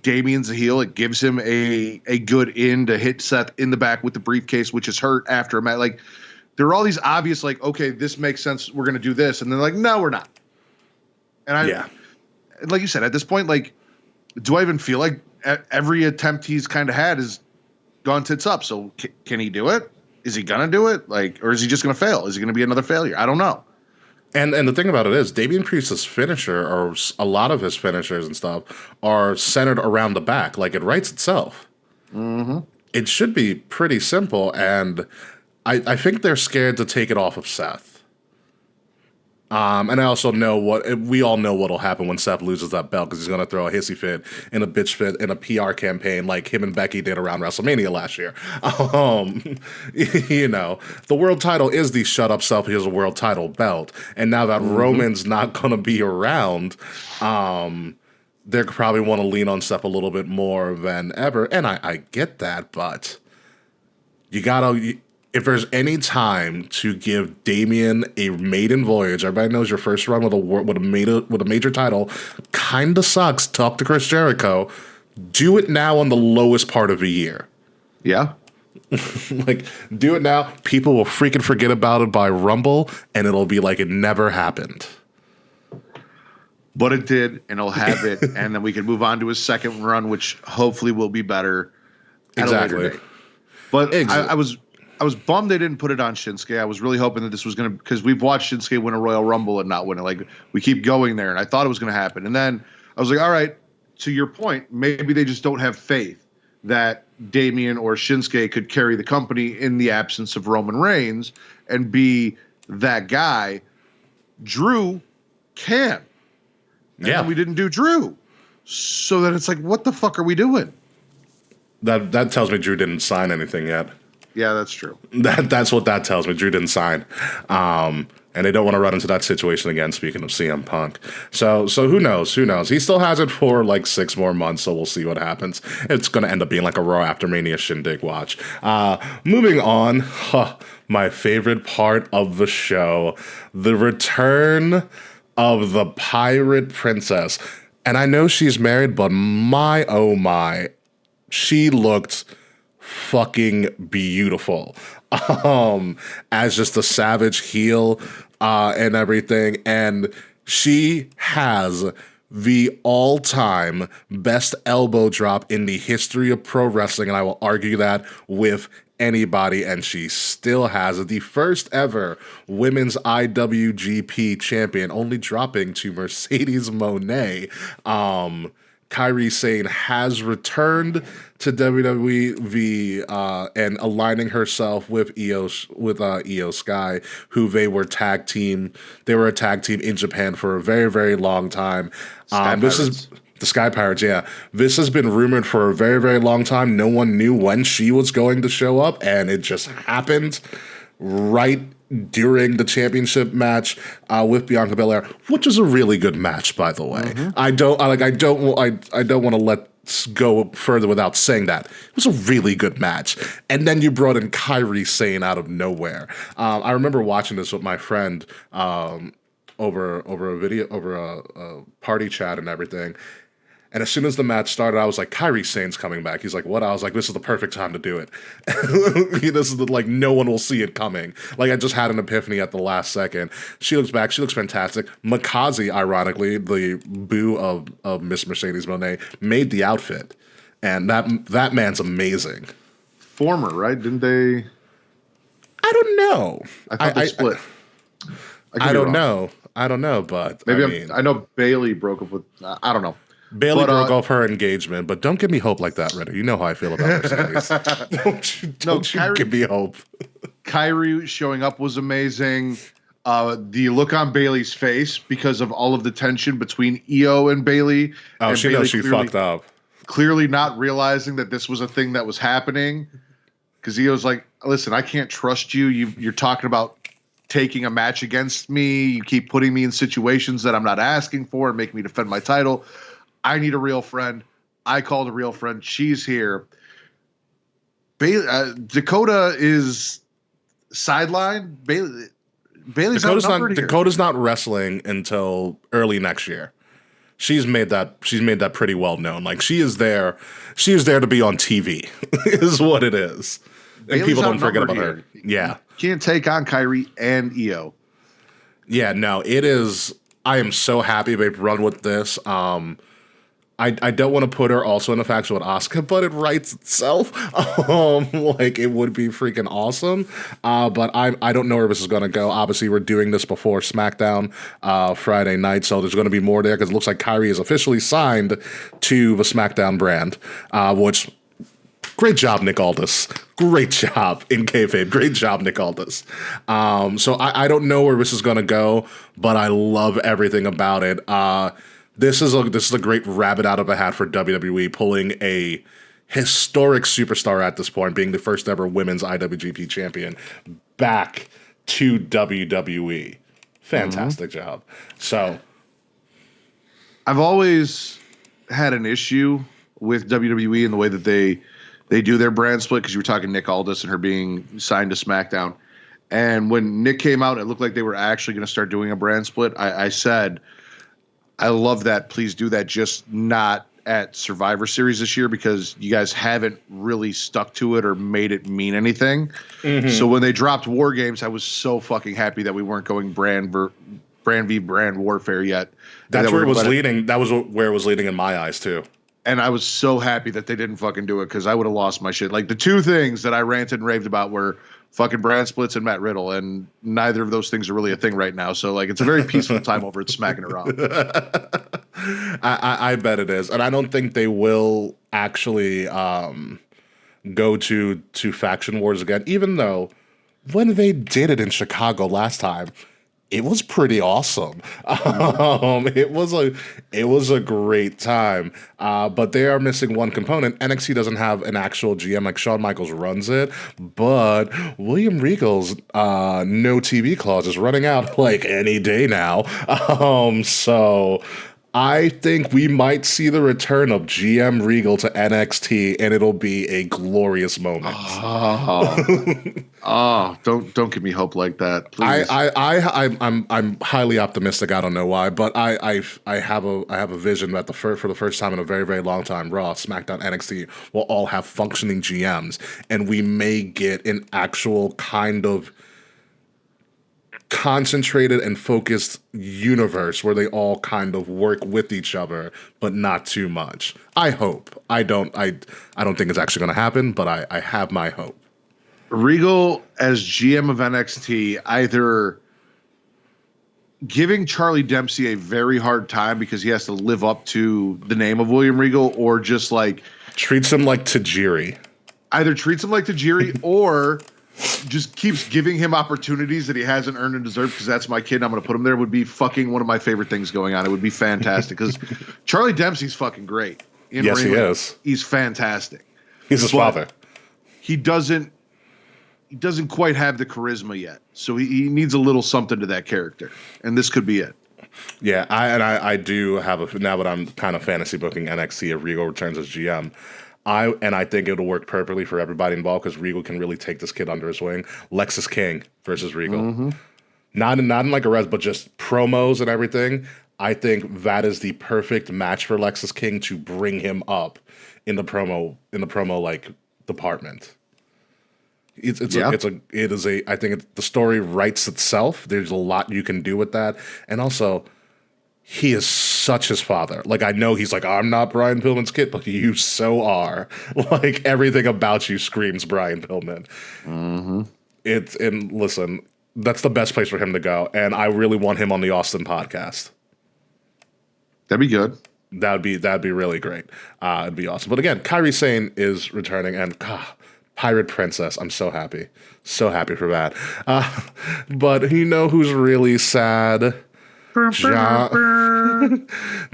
Damien's a heel. It gives him a good in to hit Seth in the back with the briefcase, which is hurt after a match. Like, there are all these obvious, like, okay, this makes sense. We're going to do this. And they're like, no, we're not. And like you said, at this point, like, do I even feel like every attempt he's kind of had has gone tits up? So can he do it? Is he going to do it? Like, or is he just going to fail? Is he going to be another failure? I don't know. And the thing about it is, Damien Priest's finisher, or a lot of his finishers and stuff, are centered around the back. Like, it writes itself. Mm-hmm. It should be pretty simple, and I think they're scared to take it off of Seth. And I also know we all know what'll happen when Seth loses that belt, because he's going to throw a hissy fit and a bitch fit in a PR campaign like him and Becky did around WrestleMania last year. The world title is the shut up self. Here's a world title belt. And now that Roman's not going to be around, they probably want to lean on Seth a little bit more than ever. And I get that, but you got to... If there's any time to give Damien a maiden voyage, everybody knows your first run with a major title kind of sucks. Talk to Chris Jericho. Do it now on the lowest part of the year. Yeah. Like, do it now. People will freaking forget about it by Rumble, and it'll be like it never happened. But it did, and he'll have it, and then we can move on to his second run, which hopefully will be better at a later date. But I was bummed they didn't put it on Shinsuke. I was really hoping that this was going to, because we've watched Shinsuke win a Royal Rumble and not win it. Like, we keep going there, and I thought it was going to happen. And then I was like, all right, to your point, maybe they just don't have faith that Damien or Shinsuke could carry the company in the absence of Roman Reigns and be that guy. Drew can. And then we didn't do Drew. So then it's like, what the fuck are we doing? That tells me Drew didn't sign anything yet. Yeah, that's true. That's what that tells me. Drew didn't sign. And they don't want to run into that situation again, speaking of CM Punk. So who knows? Who knows? He still has it for like 6 more months, so we'll see what happens. It's going to end up being like a Raw After Mania shindig watch. Moving on, my favorite part of the show, the return of the Pirate Princess. And I know she's married, but my, oh my, she looked fucking beautiful. As just a savage heel and everything. And she has the all-time best elbow drop in the history of pro wrestling, and I will argue that with anybody, and she still has the first ever women's IWGP champion, only dropping to Mercedes Moné. Kairi Sane has returned to WWE and aligning herself with Io Sky, who they were a tag team in Japan for a very, very long time. This is the Sky Pirates, yeah. This has been rumored for a very, very long time. No one knew when she was going to show up, and it just happened right during the championship match with Bianca Belair, which is a really good match, by the way. Mm-hmm. I don't want to let go further without saying that it was a really good match. And then you brought in Kairi Sane out of nowhere. I remember watching this with my friend over a party chat and everything. And as soon as the match started, I was like, Kairi Sane's coming back. He's like, what? I was like, this is the perfect time to do it. This is like, no one will see it coming. Like, I just had an epiphany at the last second. She looks back. She looks fantastic. Makazi, ironically, the boo of Miss Mercedes Moné, made the outfit. And that man's amazing. Former, right? Didn't they? I don't know. I thought they split. I don't know. I don't know, but maybe I know Bailey broke up with. I don't know. Bailey broke off her engagement, but don't give me hope like that, Ritter. You know how I feel about Mercedes. don't you give me hope. Kairi showing up was amazing. The look on Bailey's face because of all of the tension between Io and Bailey. Oh, and she knows she fucked up. Clearly not realizing that this was a thing that was happening. Because Io's like, listen, I can't trust you. You're talking about taking a match against me. You keep putting me in situations that I'm not asking for and making me defend my title. I need a real friend. I called a real friend. She's here. Dakota is sidelined. Bailey's Dakota's not wrestling until early next year. She's made that pretty well known. Like, she is there to be on TV, is what it is. And Bailey's people don't forget about her. Yeah. Can't take on Kairi and Io. Yeah, no, it is. I am so happy they've run with this. I don't want to put her also in a faction with Asuka, but it writes itself. Like, it would be freaking awesome. But I don't know where this is going to go. Obviously, we're doing this before SmackDown Friday night, so there's going to be more there because it looks like Kairi is officially signed to the SmackDown brand, which... Great job, Nick Aldis. Great job in kayfabe. Great job, Nick Aldis. So I don't know where this is going to go, but I love everything about it. This is a great rabbit out of a hat for WWE, pulling a historic superstar at this point, being the first ever women's IWGP champion, back to WWE. Fantastic job. So, I've always had an issue with WWE and the way that they do their brand split, because you were talking Nick Aldis and her being signed to SmackDown. And when Nick came out, it looked like they were actually going to start doing a brand split. I said, I love that. Please do that. Just not at Survivor Series this year, because you guys haven't really stuck to it or made it mean anything. Mm-hmm. So when they dropped War Games, I was so fucking happy that we weren't going brand v brand warfare yet. That's where it was leading. That was where it was leading in my eyes too. And I was so happy that they didn't fucking do it, because I would have lost my shit. Like, the two things that I ranted and raved about were fucking brand splits and Matt Riddle, and neither of those things are really a thing right now. So, like, it's a very peaceful time over at Smackin It Raw. I bet it is. And I don't think they will actually go to faction wars again, even though when they did it in Chicago last time, it was pretty awesome. It was a great time. But they are missing one component. NXT doesn't have an actual GM. Like, Shawn Michaels runs it, but William Regal's no TV clause is running out like any day now. So I think we might see the return of GM Regal to NXT, and it'll be a glorious moment. Don't give me hope like that, please. I'm highly optimistic. I don't know why, but I have a vision that for the first time in a very, very long time, Raw, SmackDown, NXT will all have functioning GMs, and we may get an actual kind of concentrated and focused universe where they all kind of work with each other, but not too much. I hope. I don't think it's actually going to happen, but I have my hope. Regal as GM of NXT, either giving Charlie Dempsey a very hard time because he has to live up to the name of William Regal, or just like treats him like Tajiri. Either treats him like Tajiri or just keeps giving him opportunities that he hasn't earned and deserved, because that's my kid and I'm going to put him there, would be fucking one of my favorite things going on. It would be fantastic because Charlie Dempsey's fucking great. Yes, he is. He's fantastic. He's his father. He doesn't quite have the charisma yet. So he needs a little something to that character. And this could be it. Yeah, I do have now that I'm kind of fantasy booking NXT if Regal returns as GM. I think it'll work perfectly for everybody involved because Regal can really take this kid under his wing. Lexus King versus Regal. Mm-hmm. Not in like a res, but just promos and everything. I think that is the perfect match for Lexus King to bring him up in the promo like department. I think the story writes itself. There's a lot you can do with that. And also, he is such his father. Like, I know he's like, I'm not Brian Pillman's kid, but you so are. Like, everything about you screams Brian Pillman. Mm-hmm. And listen, that's the best place for him to go. And I really want him on the Austin podcast. That'd be good. That'd be really great. It'd be awesome. But again, Kairi Sane is returning, and Pirate Princess. I'm so happy. So happy for that. But you know who's really sad?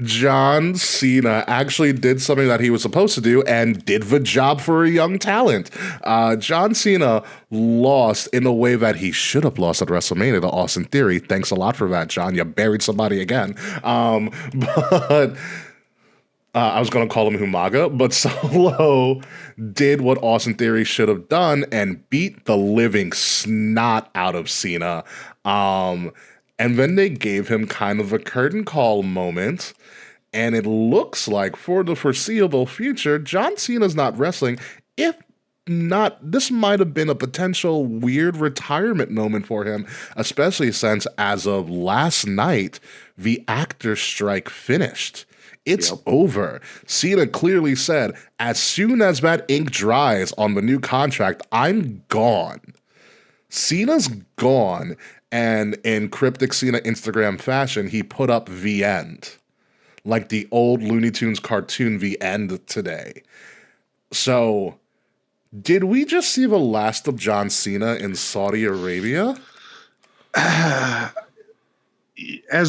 John Cena actually did something that he was supposed to do and did the job for a young talent. John Cena lost in the way that he should have lost at WrestleMania to Austin Theory. Thanks a lot for that, John. You buried somebody again. But I was going to call him Humaga, but Solo did what Austin Theory should have done and beat the living snot out of Cena. And then they gave him kind of a curtain call moment, and it looks like for the foreseeable future, John Cena's not wrestling. If not, this might have been a potential weird retirement moment for him, especially since as of last night, the actor strike finished. It's over. Cena clearly said, as soon as that ink dries on the new contract, I'm gone. Cena's gone. And in cryptic Cena Instagram fashion, he put up the end. Like the old Looney Tunes cartoon, the end today. So, did we just see the last of John Cena in Saudi Arabia? As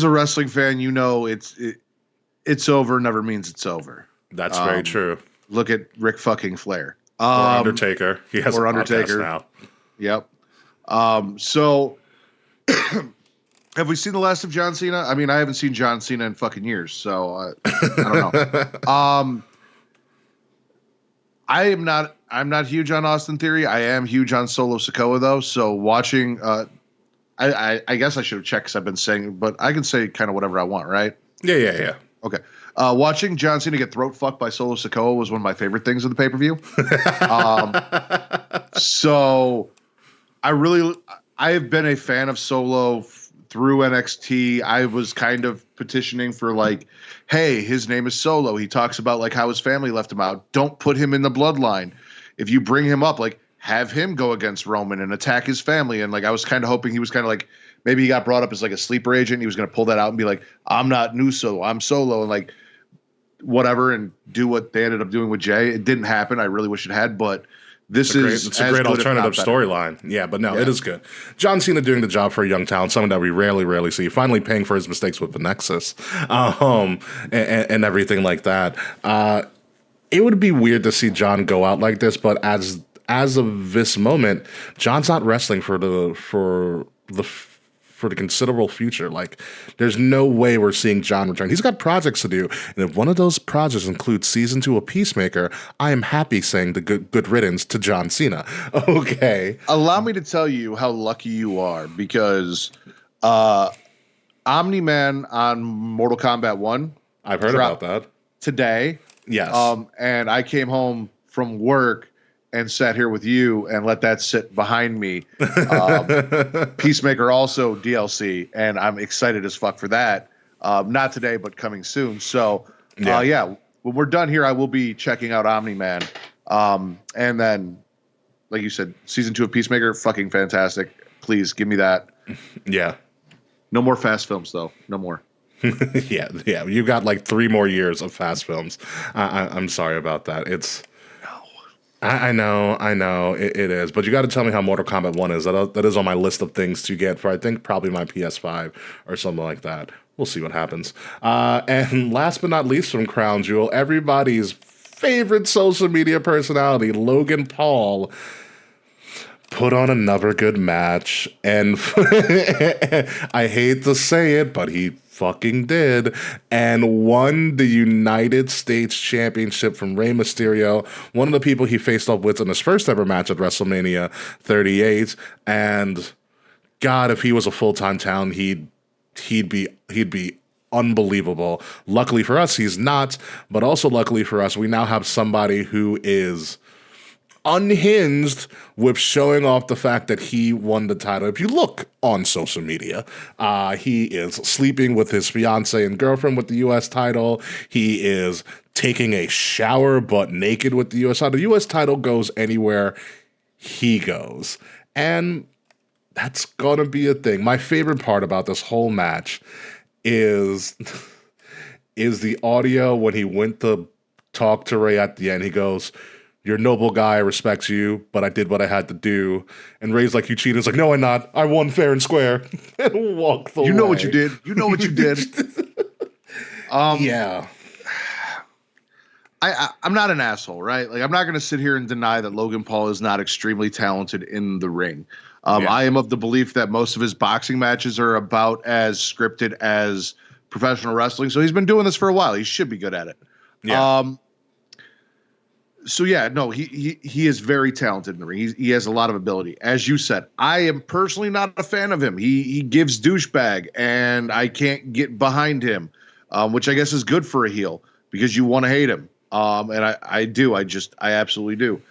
a wrestling fan, you know it's over never means it's over. That's very true. Look at Ric fucking Flair. Or Undertaker. He has or a Undertaker now. Yep. So... Have we seen the last of John Cena? I mean, I haven't seen John Cena in fucking years, so I don't know. I'm not huge on Austin Theory. I am huge on Solo Sikoa though. So watching, I guess I should have checked because I've been saying, but I can say kind of whatever I want, right? Yeah. Okay. Watching John Cena get throat fucked by Solo Sikoa was one of my favorite things of the pay-per-view. So I have been a fan of Solo through NXT. I was kind of petitioning for like, hey, his name is Solo. He talks about like how his family left him out. Don't put him in the bloodline. If you bring him up, like have him go against Roman and attack his family. And like I was kind of hoping he was kind of like, maybe he got brought up as like a sleeper agent. He was going to pull that out and be like, I'm not new Solo, I'm Solo, and like whatever, and do what they ended up doing with Jay. It didn't happen. I really wish it had, but it's a great alternative storyline. Yeah, but no, it is good. John Cena doing the job for a young talent, something that we rarely see. Finally paying for his mistakes with the Nexus, and everything like that. It would be weird to see John go out like this, but as of this moment, John's not wrestling for for the considerable future. Like, there's no way we're seeing John return. He's got projects to do, and if one of those projects includes season 2 of Peacemaker, I am happy saying the good riddance to John Cena. Okay. Allow me to tell you how lucky you are, because Omni-Man on Mortal Kombat 1. I've heard about that. Today. Yes. And I came home from work and sat here with you and let that sit behind me. Peacemaker also DLC, and I'm excited as fuck for that. Not today, but coming soon. So, when we're done here, I will be checking out Omni-Man. And then, like you said, season 2 of Peacemaker, fucking fantastic. Please give me that. Yeah. No more fast films, though. No more. yeah. You got like 3 more years of fast films. I'm sorry about that. It's no. I know it is. But you got to tell me how Mortal Kombat 1 is. That is on my list of things to get for, I think, probably my PS5 or something like that. We'll see what happens. And last but not least from Crown Jewel, everybody's favorite social media personality, Logan Paul, put on another good match, and I hate to say it, but he fucking did, and won the United States Championship from Rey Mysterio, one of the people he faced up with in his first ever match at WrestleMania 38. And God, if he was a full-time talent, he'd be unbelievable. Luckily for us, he's not, but also luckily for us, we now have somebody who is unhinged with showing off the fact that he won the title. If you look on social media, he is sleeping with his fiance and girlfriend with the U.S. title. He is taking a shower butt naked with the U.S. title. The U.S. title goes anywhere he goes. And that's going to be a thing. My favorite part about this whole match is the audio when he went to talk to Rey at the end. He goes, "You're a noble guy, I respect you, but I did what I had to do." And Ray's like, "You cheated." It's like, "No, I'm not. I won fair and square." And walked away. You know what you did. You know what you did. Yeah. I'm not an asshole, right? Like, I'm not going to sit here and deny that Logan Paul is not extremely talented in the ring. I am of the belief that most of his boxing matches are about as scripted as professional wrestling. So he's been doing this for a while. He should be good at it. Yeah. So yeah, no, he is very talented in the ring. He has a lot of ability. As you said, I am personally not a fan of him. He gives douchebag, and I can't get behind him, which I guess is good for a heel because you want to hate him. And I do. I absolutely do.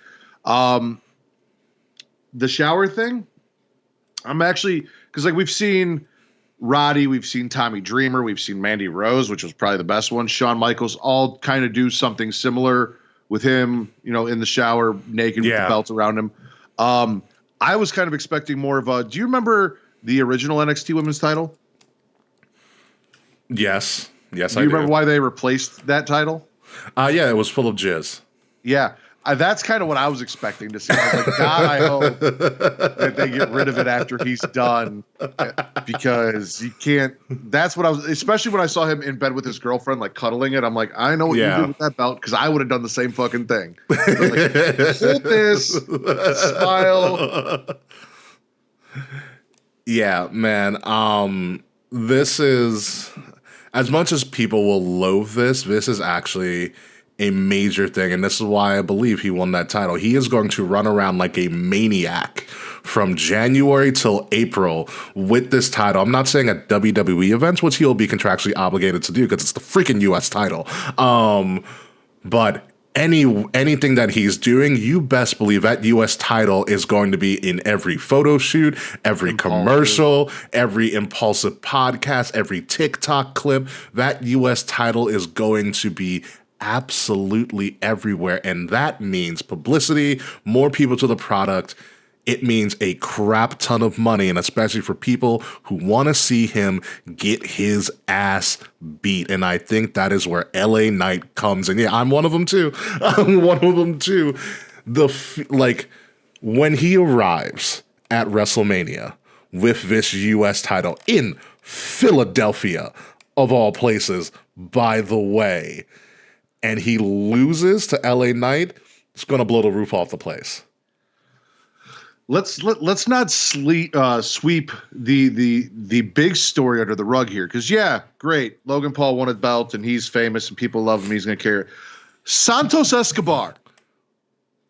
The shower thing, I'm actually, because like we've seen Roddy, we've seen Tommy Dreamer, we've seen Mandy Rose, which was probably the best one. Shawn Michaels all kind of do something similar with him, in the shower, naked with the belt around him. I was kind of expecting more of a. Do you remember the original NXT Women's title? Yes, I do. Do you remember why they replaced that title? Yeah, it was full of jizz. Yeah. That's kind of what I was expecting to see. I was like, God, I hope that they get rid of it after he's done, because you can't. That's what I was, especially when I saw him in bed with his girlfriend, like cuddling it. I'm like, I know what you did with that belt, because I would have done the same fucking thing. Like, hold this, smile. Yeah, man. This is, as much as people will loathe this is actually a major thing, and this is why I believe he won that title. He is going to run around like a maniac from January till April with this title. I'm not saying at WWE events, which he'll be contractually obligated to do because it's the freaking U.S. title. But anything that he's doing, you best believe that U.S. title is going to be in every photo shoot, every commercial, every impulsive podcast, every TikTok clip. That U.S. title is going to be absolutely everywhere, and that means publicity, more people to the product. It means a crap ton of money, and especially for people who want to see him get his ass beat. And I think that is where LA Knight comes in. Yeah, I'm one of them too. When he arrives at WrestleMania with this U.S. title in Philadelphia, of all places, by the way, and he loses to LA Knight, it's going to blow the roof off the place. let's not sweep the big story under the rug here, because great, Logan Paul won a belt and he's famous and people love him. He's gonna carry it. Santos Escobar,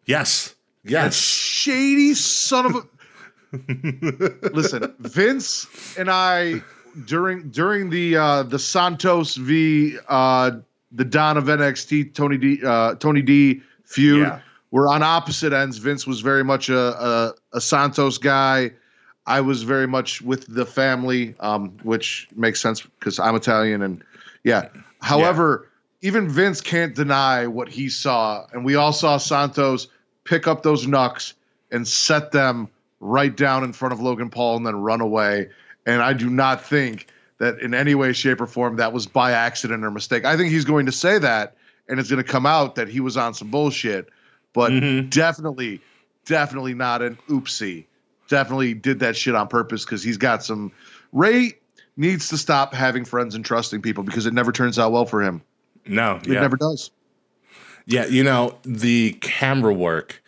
Yes. that shady son of a. Listen, Vince and I during the Santos v the Don of NXT Tony D feud. We're on opposite ends. Vince was very much a Santos guy. I was very much with the family, which makes sense because I'm Italian. And however, even Vince can't deny what he saw. And we all saw Santos pick up those knucks and set them right down in front of Logan Paul and then run away. And I do not think that in any way, shape, or form that was by accident or mistake. I think he's going to say that, and it's going to come out that he was on some bullshit. But definitely not an oopsie. Definitely did that shit on purpose because he's got some. Ray needs to stop having friends and trusting people because it never turns out well for him. No, it never does. Yeah, the camera work.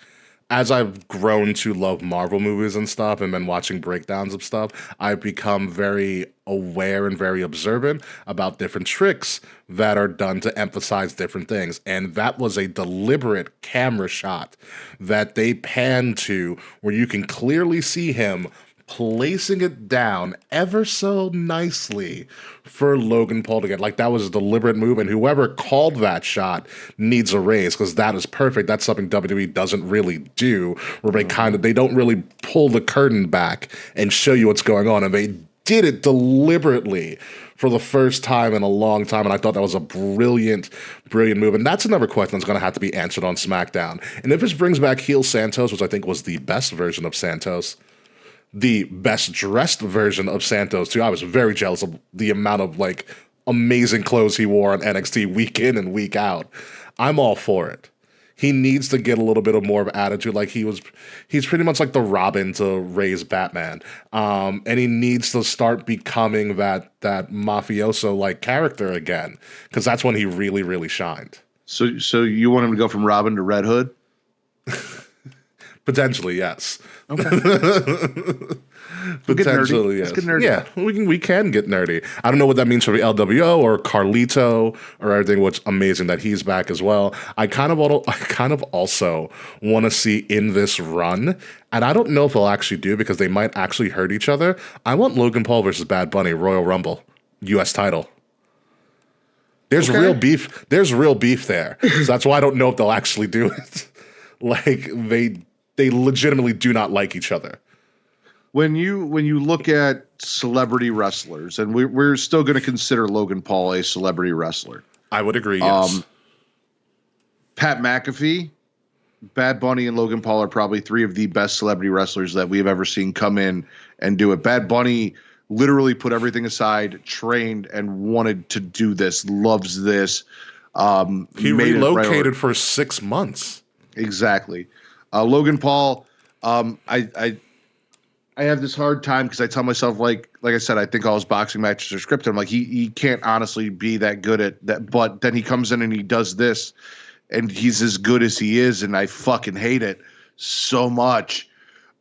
As I've grown to love Marvel movies and stuff and been watching breakdowns of stuff, I've become very aware and very observant about different tricks that are done to emphasize different things. And that was a deliberate camera shot that they panned to where you can clearly see him placing it down ever so nicely for Logan Paul to get. Like, that was a deliberate move, and whoever called that shot needs a raise because that is perfect. That's something WWE doesn't really do, where they don't really pull the curtain back and show you what's going on, and they did it deliberately for the first time in a long time, and I thought that was a brilliant move. And that's another question that's going to have to be answered on SmackDown. And if this brings back heel Santos, which I think was the best version of Santos, the best dressed version of Santos too. I was very jealous of the amount of amazing clothes he wore on NXT week in and week out. I'm all for it. He needs to get a little bit of more of attitude. He's pretty much like the Robin to Ray's Batman. And he needs to start becoming that mafioso character again, because that's when he really, really shined. So you want him to go from Robin to Red Hood? Potentially, yes. Okay. Potentially, yes. Let's get nerdy. Yeah, we can get nerdy. I don't know what that means for the LWO or Carlito or everything. What's amazing that he's back as well. I kind of also want to see in this run, and I don't know if they'll actually do it because they might actually hurt each other. I want Logan Paul versus Bad Bunny, Royal Rumble, U.S. title. There's real beef. There's real beef there. So that's why I don't know if they'll actually do it. They legitimately do not like each other. When you look at celebrity wrestlers, and we're still going to consider Logan Paul a celebrity wrestler. I would agree, yes. Pat McAfee, Bad Bunny, and Logan Paul are probably three of the best celebrity wrestlers that we've ever seen come in and do it. Bad Bunny literally put everything aside, trained, and wanted to do this, loves this. He relocated for 6 months. Exactly. Logan Paul, I have this hard time because I tell myself, like I said, I think all his boxing matches are scripted. I'm like, he can't honestly be that good at that. But then he comes in and he does this, and he's as good as he is, and I fucking hate it so much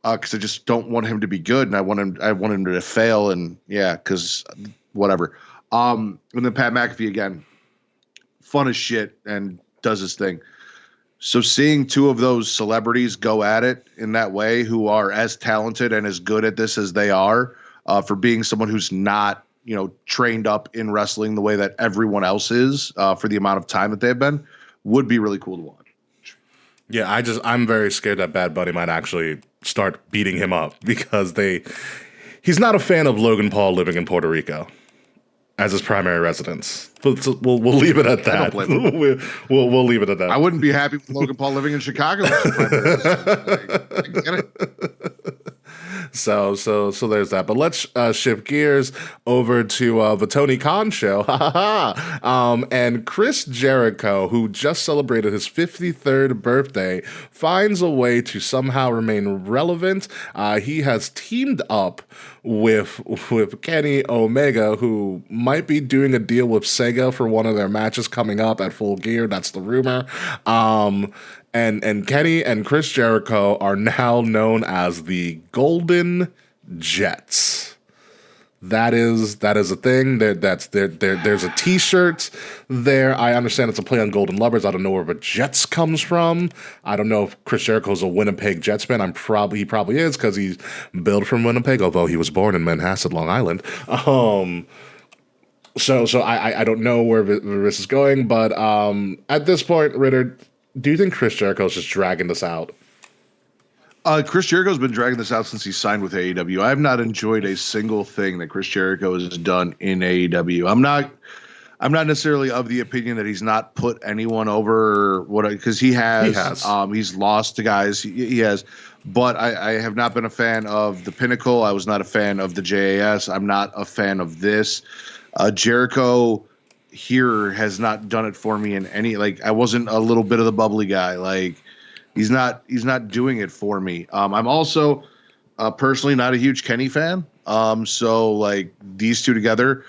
because I just don't want him to be good, and I want him to fail, and because whatever. And then Pat McAfee again, fun as shit, and does his thing. So seeing two of those celebrities go at it in that way, who are as talented and as good at this as they are, for being someone who's not, trained up in wrestling the way that everyone else is, for the amount of time that they've been, would be really cool to watch. Yeah, I'm very scared that Bad Bunny might actually start beating him up because he's not a fan of Logan Paul living in Puerto Rico as his primary residence. But we'll leave it at that. I don't blame him. We'll leave it at that. I wouldn't be happy with Logan Paul living in Chicago. I get it. So there's that. But let's shift gears over to the Tony Khan show. And Chris Jericho, who just celebrated his 53rd birthday, finds a way to somehow remain relevant. He has teamed up with Kenny Omega, who might be doing a deal with Sega for one of their matches coming up at Full Gear. That's the rumor. And Kenny and Chris Jericho are now known as the Golden Jets. That is a thing. There's a T-shirt there. I understand it's a play on Golden Lovers. I don't know where the Jets comes from. I don't know if Chris Jericho's a Winnipeg Jets fan. He probably is because he's billed from Winnipeg, although he was born in Manhasset, Long Island. So I don't know where this is going, but at this point, Ritter, do you think Chris Jericho's just dragging this out? Chris Jericho's been dragging this out since he signed with AEW. I have not enjoyed a single thing that Chris Jericho has done in AEW. I'm not necessarily of the opinion that he's not put anyone over, because he has. He's lost to guys. He has. But I have not been a fan of the Pinnacle. I was not a fan of the JAS. I'm not a fan of this. Jericho here has not done it for me in any, I wasn't a little bit of the bubbly guy. He's not doing it for me. I'm also personally not a huge Kenny fan. So these two together,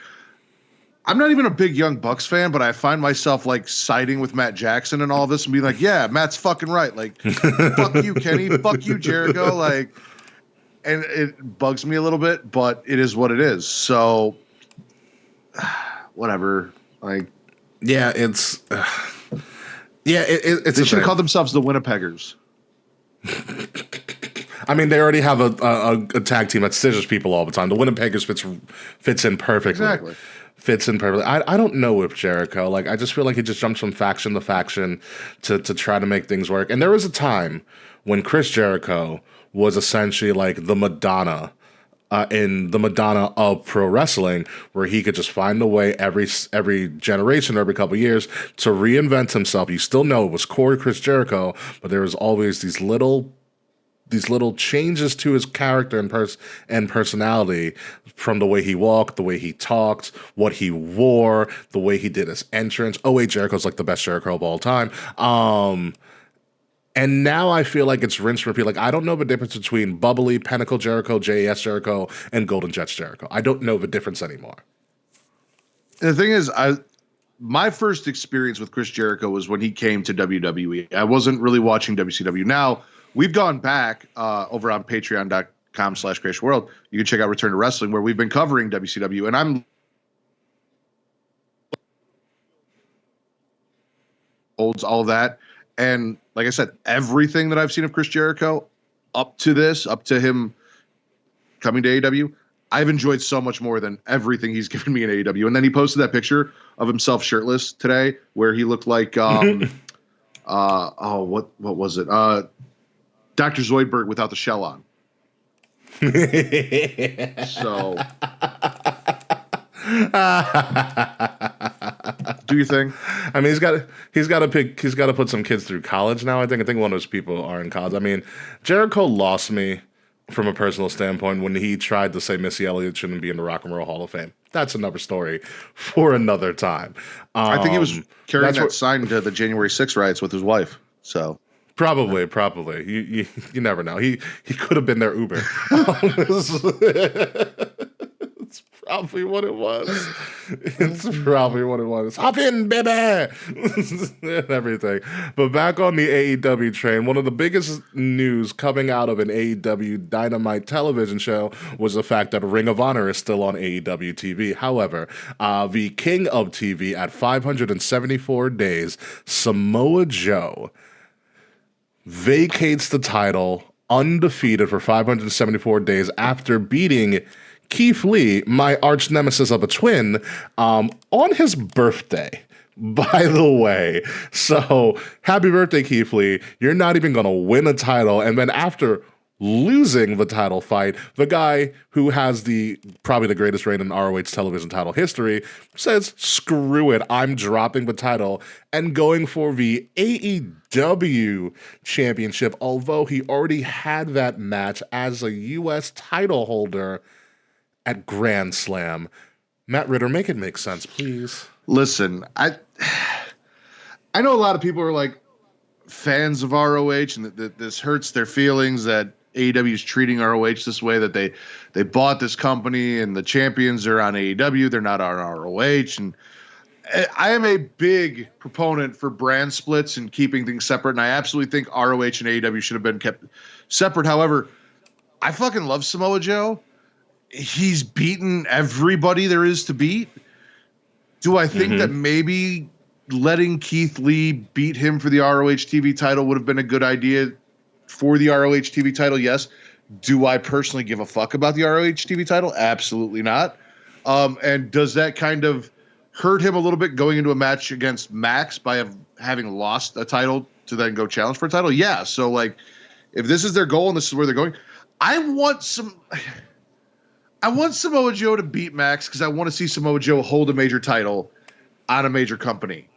I'm not even a big Young Bucks fan, but I find myself siding with Matt Jackson and all this and being like, yeah, Matt's fucking right. Fuck you, Kenny. Fuck you, Jericho. And it bugs me a little bit, but it is what it is. So whatever. Yeah, it's. It's. They should have called themselves the Winnipeggers. I mean, they already have a tag team that scissors people all the time. The Winnipeggers fits in perfectly. Exactly. Fits in perfectly. I don't know with Jericho. I just feel like he just jumps from faction to faction to try to make things work. And there was a time when Chris Jericho was essentially the Madonna. In the Madonna of pro wrestling, where he could just find a way every generation or every couple of years to reinvent himself. You still know it was core Chris Jericho, but there was always these little changes to his character and personality, from the way he walked, the way he talked, what he wore, the way he did his entrance. Oh wait, Jericho's the best Jericho of all time. And now I feel like it's rinse and repeat. I don't know the difference between bubbly Pinnacle Jericho, JAS Jericho, and Golden Jets Jericho. I don't know the difference anymore. And the thing is, my first experience with Chris Jericho was when he came to WWE. I wasn't really watching WCW. Now, we've gone back over on patreon.com/creationworld. You can check out Return to Wrestling, where we've been covering WCW. And I'm holds all of that. And like I said, everything that I've seen of Chris Jericho up to him coming to AEW, I've enjoyed so much more than everything he's given me in AEW. And then he posted that picture of himself shirtless today, where he looked like what was it? Dr. Zoidberg without the shell on. So do you think? I mean, he's got to put some kids through college now. I think one of those people are in college. I mean, Jericho lost me from a personal standpoint when he tried to say Missy Elliott shouldn't be in the Rock and Roll Hall of Fame. That's another story for another time. I think he was carrying that sign to the January 6th riots with his wife. So probably. You never know. He could have been their Uber. It's probably what it was. Hop in, baby! And everything. But back on the AEW train, one of the biggest news coming out of an AEW Dynamite television show was the fact that Ring of Honor is still on AEW TV. However, the king of TV at 574 days, Samoa Joe, vacates the title undefeated for 574 days after beating Keith Lee, my arch nemesis of a twin, on his birthday, by the way. So, happy birthday, Keith Lee. You're not even going to win a title. And then after losing the title fight, the guy who has probably the greatest reign in ROH television title history says, screw it, I'm dropping the title and going for the AEW championship, although he already had that match as a U.S. title holder at Grand Slam. Matt Ritter, make it make sense, please. Listen, I know a lot of people are fans of ROH, and that this hurts their feelings that AEW is treating ROH this way, that they bought this company and the champions are on AEW, they're not on ROH. And I am a big proponent for brand splits and keeping things separate, and I absolutely think ROH and AEW should have been kept separate. However, I fucking love Samoa Joe. He's beaten everybody there is to beat. Do I think that maybe letting Keith Lee beat him for the ROH TV title would have been a good idea for the ROH TV title? Yes. Do I personally give a fuck about the ROH TV title? Absolutely not. And does that kind of hurt him a little bit going into a match against Max by having lost a title to then go challenge for a title? Yeah. So, like, if this is their goal and this is where they're going, I want Samoa Joe to beat Max because I want to see Samoa Joe hold a major title on a major company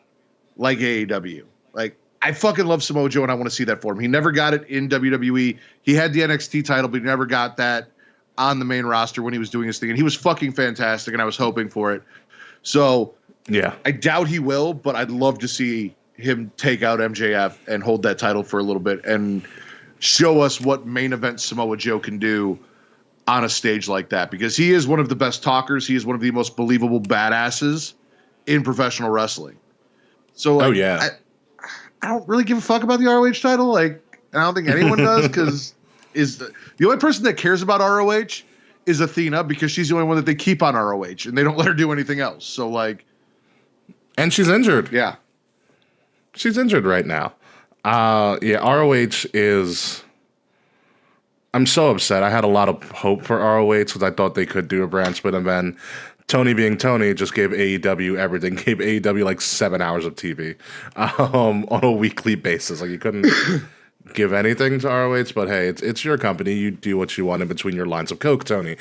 like AEW. Like, I fucking love Samoa Joe and I want to see that for him. He never got it in WWE. He had the NXT title, but he never got that on the main roster when he was doing his thing. And he was fucking fantastic and I was hoping for it. So, yeah, I doubt he will, but I'd love to see him take out MJF and hold that title for a little bit and show us what main event Samoa Joe can do on a stage like that, because he is one of the best talkers. He is one of the most believable badasses in professional wrestling. So, like, I don't really give a fuck about the ROH title. Like, I don't think anyone does, because the only person that cares about ROH is Athena, because she's the only one that they keep on ROH and they don't let her do anything else. So, like, and she's injured. Yeah, she's injured right now. ROH is. I'm so upset. I had a lot of hope for ROH because I thought they could do a brand split, and then Tony being Tony just gave AEW everything. Gave AEW like 7 hours of TV on a weekly basis. Like, you couldn't give anything to ROH, but hey, it's your company. You do what you want in between your lines of coke, Tony.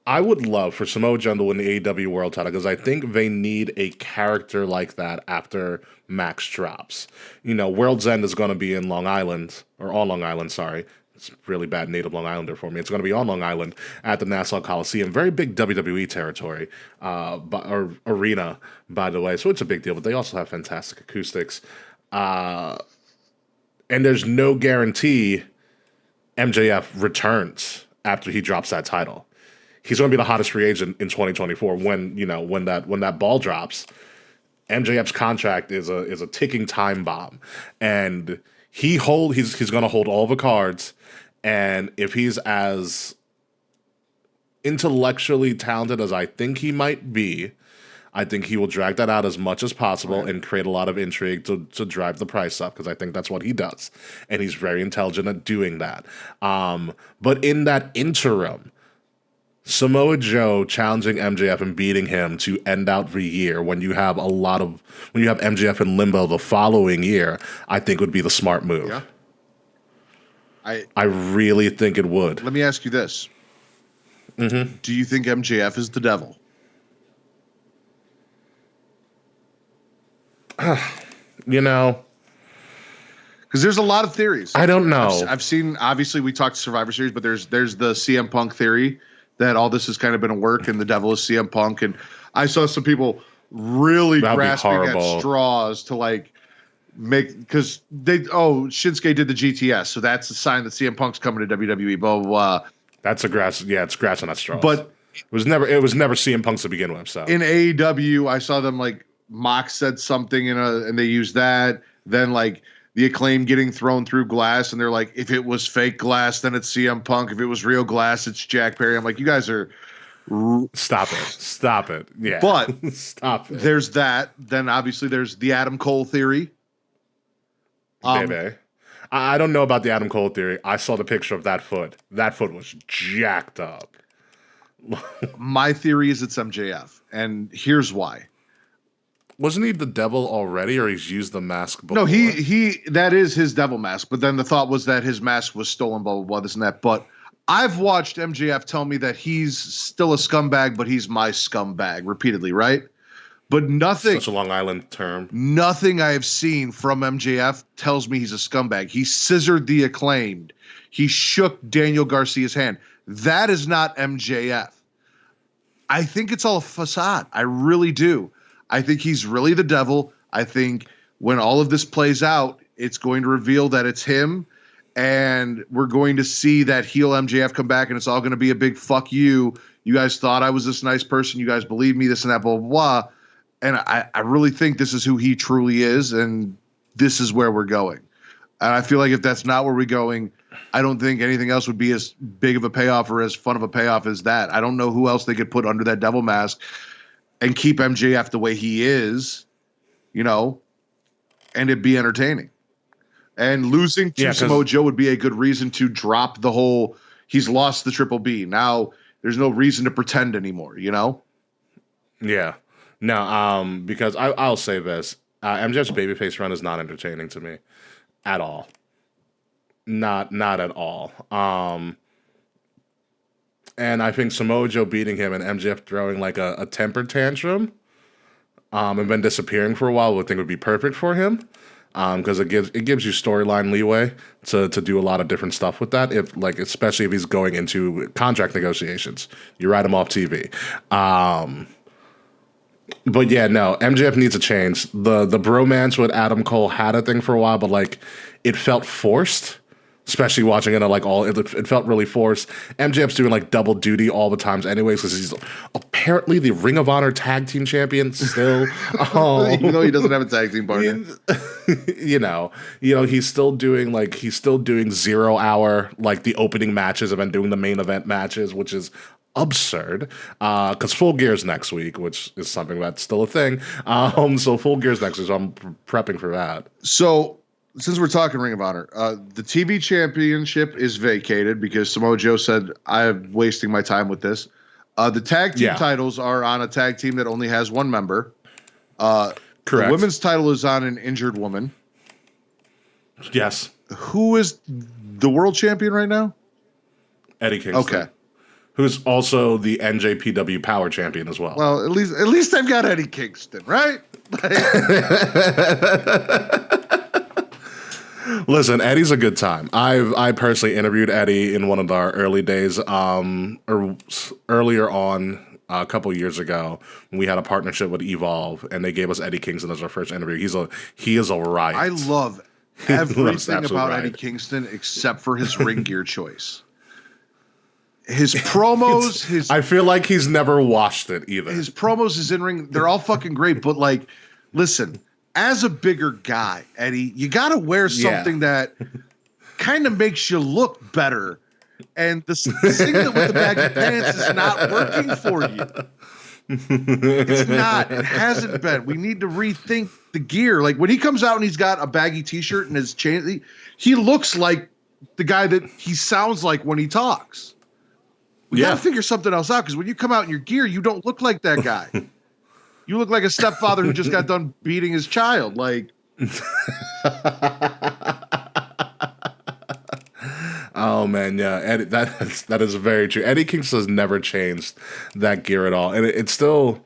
I would love for Samoa Joe to win the AEW World title because I think they need a character like that after Max drops. You know, World's End is going to be in Long Island, or on Long Island, sorry. It's really bad native Long Islander for me. It's going to be on Long Island at the Nassau Coliseum. Very big WWE territory, or arena, by the way. So it's a big deal, but they also have fantastic acoustics. And there's no guarantee MJF returns after he drops that title. He's going to be the hottest free agent in 2024 when that ball drops. MJF's contract is a ticking time bomb, and he's going to hold all the cards. And if he's as intellectually talented as I think he might be, I think he will drag that out as much as possible and create a lot of intrigue to drive the price up, because I think that's what he does, and he's very intelligent at doing that. But in that interim, Samoa Joe challenging MJF and beating him to end out the year when you have MJF in limbo the following year, I think would be the smart move. Yeah. I really think it would. Let me ask you this. Mm-hmm. Do you think MJF is the devil? You know, because there's a lot of theories. I don't know. I've seen, obviously we talked Survivor Series, but there's the CM Punk theory that all this has kind of been a work and the devil is CM Punk. And I saw some people really grasping at straws to like make, because Shinsuke did the GTS, so that's a sign that CM Punk's coming to WWE, blah, blah, blah. That's it's grasping at straws. But it was never CM Punk's to begin with. So in AEW, I saw them like Mox said something and they used that. Then like the Acclaim getting thrown through glass, and they're like, if it was fake glass, then it's CM Punk. If it was real glass, it's Jack Perry. I'm like, you guys are stop it. Yeah, but stop it. There's that. Then obviously there's the Adam Cole theory. Baby, I don't know about the Adam Cole theory. I saw the picture of that foot. That foot was jacked up. My theory is it's MJF, and here's why. Wasn't he the devil already, or he's used the mask before? No, he that is his devil mask, but then the thought was that his mask was stolen, blah, blah, blah, this and that. But I've watched MJF tell me that he's still a scumbag, but he's my scumbag repeatedly, right? But nothing... Such a Long Island term. Nothing I have seen from MJF tells me he's a scumbag. He scissored the Acclaimed. He shook Daniel Garcia's hand. That is not MJF. I think it's all a facade. I really do. I think he's really the devil. I think when all of this plays out, it's going to reveal that it's him, and we're going to see that heel MJF come back, and it's all going to be a big fuck you. You guys thought I was this nice person. You guys believe me, this and that, blah, blah, blah. And I really think this is who he truly is, and this is where we're going. And I feel like if that's not where we're going, I don't think anything else would be as big of a payoff or as fun of a payoff as that. I don't know who else they could put under that devil mask and keep MJF the way he is, and it'd be entertaining. And losing to Samoa Joe would be a good reason to drop the whole, he's lost the Triple B. Now there's no reason to pretend anymore, Yeah. No, because I'll say this. MJF's babyface run is not entertaining to me at all. Not at all. And I think Samoa Joe beating him and MJF throwing like a temper tantrum and then disappearing for a while would think would be perfect for him. Because it gives you storyline leeway to do a lot of different stuff with that. Especially if he's going into contract negotiations, you write him off TV. But yeah, no, MJF needs a change. The bromance with Adam Cole had a thing for a while, but it felt forced. Especially watching it it felt really forced. MJF's doing double duty all the times anyways because he's apparently the Ring of Honor tag team champion still. Even though he doesn't have a tag team partner. He's still doing 0 hour, the opening matches and then doing the main event matches, which is absurd. Because Full Gear's next week, which is something that's still a thing. So Full Gear's next week, so I'm prepping for that. So since we're talking Ring of Honor, the TV championship is vacated because Samoa Joe said, I'm wasting my time with this. The tag team titles are on a tag team that only has one member. Correct. The women's title is on an injured woman. Yes. Who is the world champion right now? Eddie Kingston. Okay. Who's also the NJPW Power Champion as well. Well, at least they've got Eddie Kingston, right? Listen, Eddie's a good time. I personally interviewed Eddie in one of our early days, or earlier on a couple years ago. We had a partnership with Evolve, and they gave us Eddie Kingston as our first interview. He is a riot. I love everything about Eddie Kingston except for his ring gear choice. His promos, I feel like he's never washed it either. His promos, his in-ring, they're all fucking great. But listen, as a bigger guy, Eddie, you got to wear something that kind of makes you look better. And the singlet with the baggy pants is not working for you. It's not. It hasn't been. We need to rethink the gear. When he comes out and he's got a baggy t-shirt and his chain, he looks like the guy that he sounds like when he talks. We got to figure something else out because when you come out in your gear, you don't look like that guy. You look like a stepfather who just got done beating his child. Oh man, yeah, Eddie, that is very true. Eddie Kingston has never changed that gear at all, and it's still.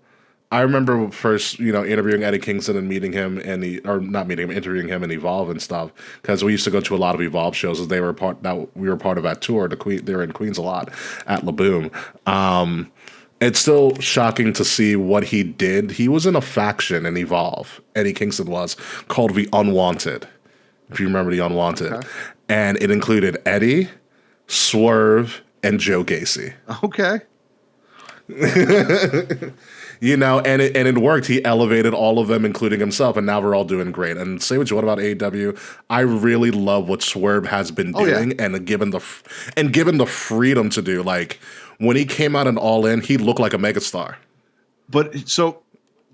I remember first, interviewing Eddie Kingston and meeting him, interviewing him and Evolve and stuff, because we used to go to a lot of Evolve shows as we were part of that tour. They were in Queens a lot at La Boom. It's still shocking to see what he did. He was in a faction in Evolve. Eddie Kingston was called the Unwanted, if you remember the Unwanted, and it included Eddie, Swerve, and Joe Gacy. Okay. And it worked. He elevated all of them, including himself, and now we're all doing great. And say what you want about AEW, I really love what Swerve has been doing, and given the freedom to do. When he came out and All In, he looked like a megastar. But so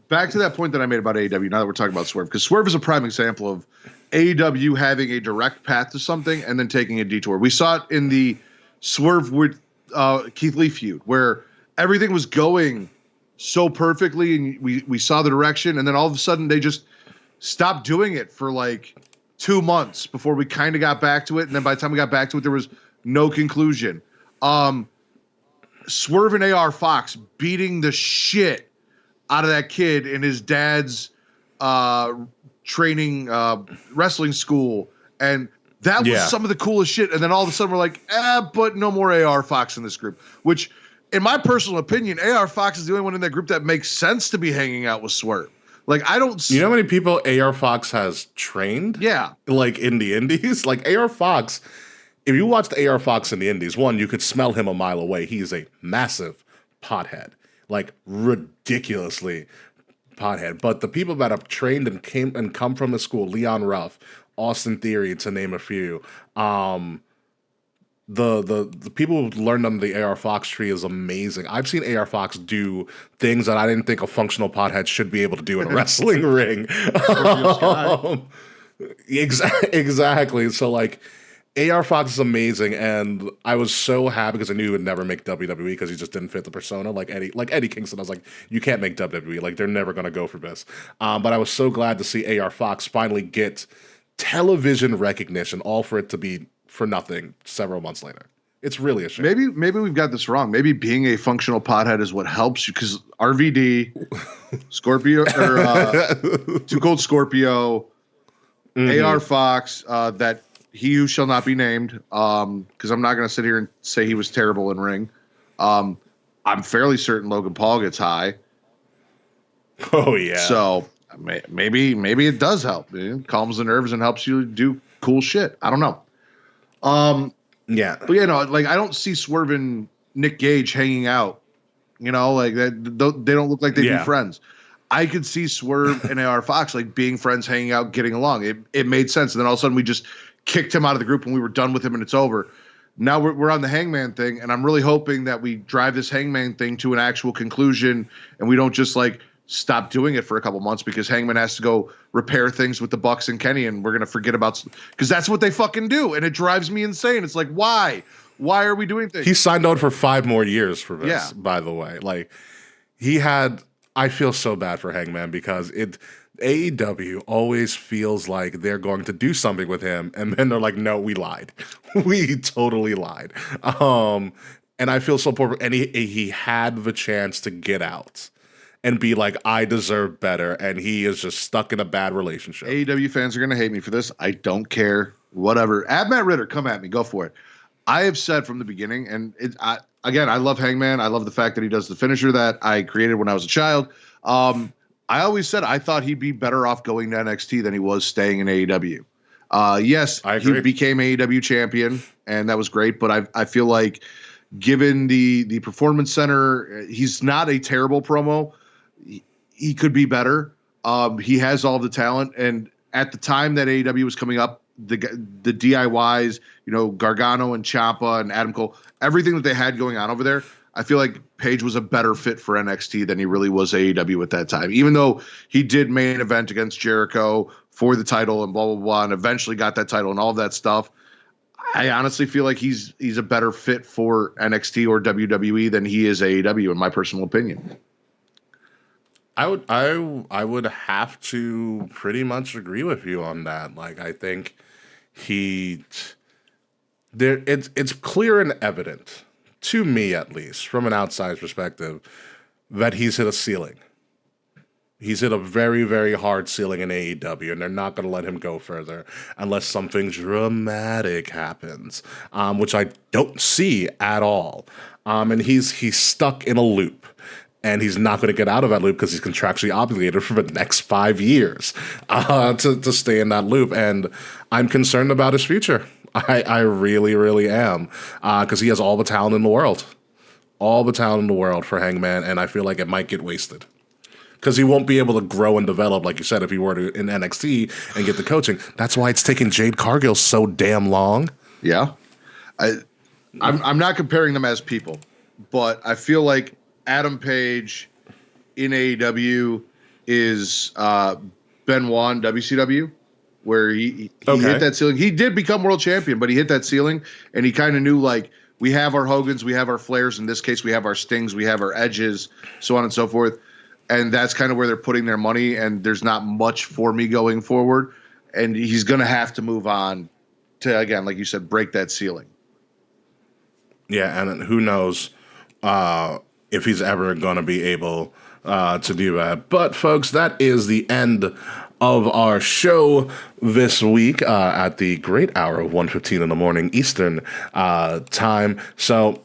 back to that point that I made about AEW. Now that we're talking about Swerve, because Swerve is a prime example of AEW having a direct path to something and then taking a detour. We saw it in the Swerve with Keith Lee feud, where everything was going so perfectly, and we saw the direction, and then all of a sudden they just stopped doing it for 2 months before we kind of got back to it, and then by the time we got back to it, there was no conclusion. Swerve and AR Fox beating the shit out of that kid in his dad's training wrestling school, and that was some of the coolest shit. And then all of a sudden we're like, but no more AR Fox in this group, which in my personal opinion, AR Fox is the only one in that group that makes sense to be hanging out with Swerve. I don't. You know how many people AR Fox has trained? Yeah. In the indies? AR Fox, if you watched AR Fox in the indies, one, you could smell him a mile away. He's a massive pothead. Ridiculously pothead, but the people that have trained and come from the school, Leon Ruff, Austin Theory, to name a few, the people who learned under the AR Fox tree is amazing. I've seen AR Fox do things that I didn't think a functional pothead should be able to do in a wrestling ring. Exactly. So like, AR Fox is amazing, and I was so happy because I knew he would never make WWE because he just didn't fit the persona. Like Eddie Kingston, I was like, you can't make WWE. Like, they're never gonna go for this. But I was so glad to see AR Fox finally get television recognition, all for it to be for nothing several months later. It's really a shame. Maybe we've got this wrong. Maybe being a functional pothead is what helps you, because RVD, Scorpio, or Too Cold Scorpio, AR Fox, that he who shall not be named, because I'm not going to sit here and say he was terrible in ring. I'm fairly certain Logan Paul gets high. Oh yeah. So maybe it does help. It calms the nerves and helps you do cool shit. I don't know. Yeah. But like, I don't see Swerve and Nick Gage hanging out. Like that. They don't look like they'd be friends. I could see Swerve and AR Fox like being friends, hanging out, getting along. It made sense. And then all of a sudden we just kicked him out of the group and we were done with him and it's over. Now we're on the Hangman thing, and I'm really hoping that we drive this Hangman thing to an actual conclusion and we don't just like stop doing it for a couple months because Hangman has to go repair things with the Bucks and Kenny, and we're going to forget about, because that's what they fucking do. And it drives me insane. It's like, why are we doing things? He signed on for 5 more years for this, by the way. Like, I feel so bad for Hangman because AEW always feels like they're going to do something with him, and then they're like, no, we lied. We totally lied. And I feel so poor. And he had the chance to get out and be like, I deserve better, and he is just stuck in a bad relationship. AEW fans are going to hate me for this. I don't care. Whatever. Matt Ritter, come at me. Go for it. I have said from the beginning, and I love Hangman. I love the fact that he does the finisher that I created when I was a child. I always said I thought he'd be better off going to NXT than he was staying in AEW. Yes, he became AEW champion, and that was great. But I feel like, given the Performance Center, he's not a terrible promo. He could be better. He has all the talent, and at the time that AEW was coming up, the DIYs, Gargano and Ciampa and Adam Cole, everything that they had going on over there, I feel like Page was a better fit for NXT than he really was AEW at that time. Even though he did main event against Jericho for the title and blah, blah, blah, and eventually got that title and all of that stuff, I honestly feel like he's a better fit for NXT or WWE than he is AEW, in my personal opinion. I would have to pretty much agree with you on that. Like, I think it's clear and evident, to me at least, from an outside perspective, that he's hit a ceiling. He's hit a very, very hard ceiling in AEW, and they're not going to let him go further unless something dramatic happens, which I don't see at all. And he's stuck in a loop. And he's not going to get out of that loop because he's contractually obligated for the next 5 years to stay in that loop. And I'm concerned about his future. I really, really am, because he has all the talent in the world. All the talent in the world for Hangman, and I feel like it might get wasted. Because he won't be able to grow and develop, like you said, if he were to in NXT and get the coaching. That's why it's taking Jade Cargill so damn long. Yeah. I'm not comparing them as people, but I feel like Adam Page in AEW is Benoit in WCW, where he hit that ceiling. He did become world champion, but he hit that ceiling, and he kind of knew, like, we have our Hogans, we have our Flairs. In this case, we have our Stings, we have our Edges, so on and so forth. And that's kind of where they're putting their money, and there's not much for me going forward. And he's going to have to move on to, again, like you said, break that ceiling. Yeah, and who knows if he's ever going to be able to do that. But, folks, that is the end of our show this week at the great hour of 1:15 in the morning Eastern time. So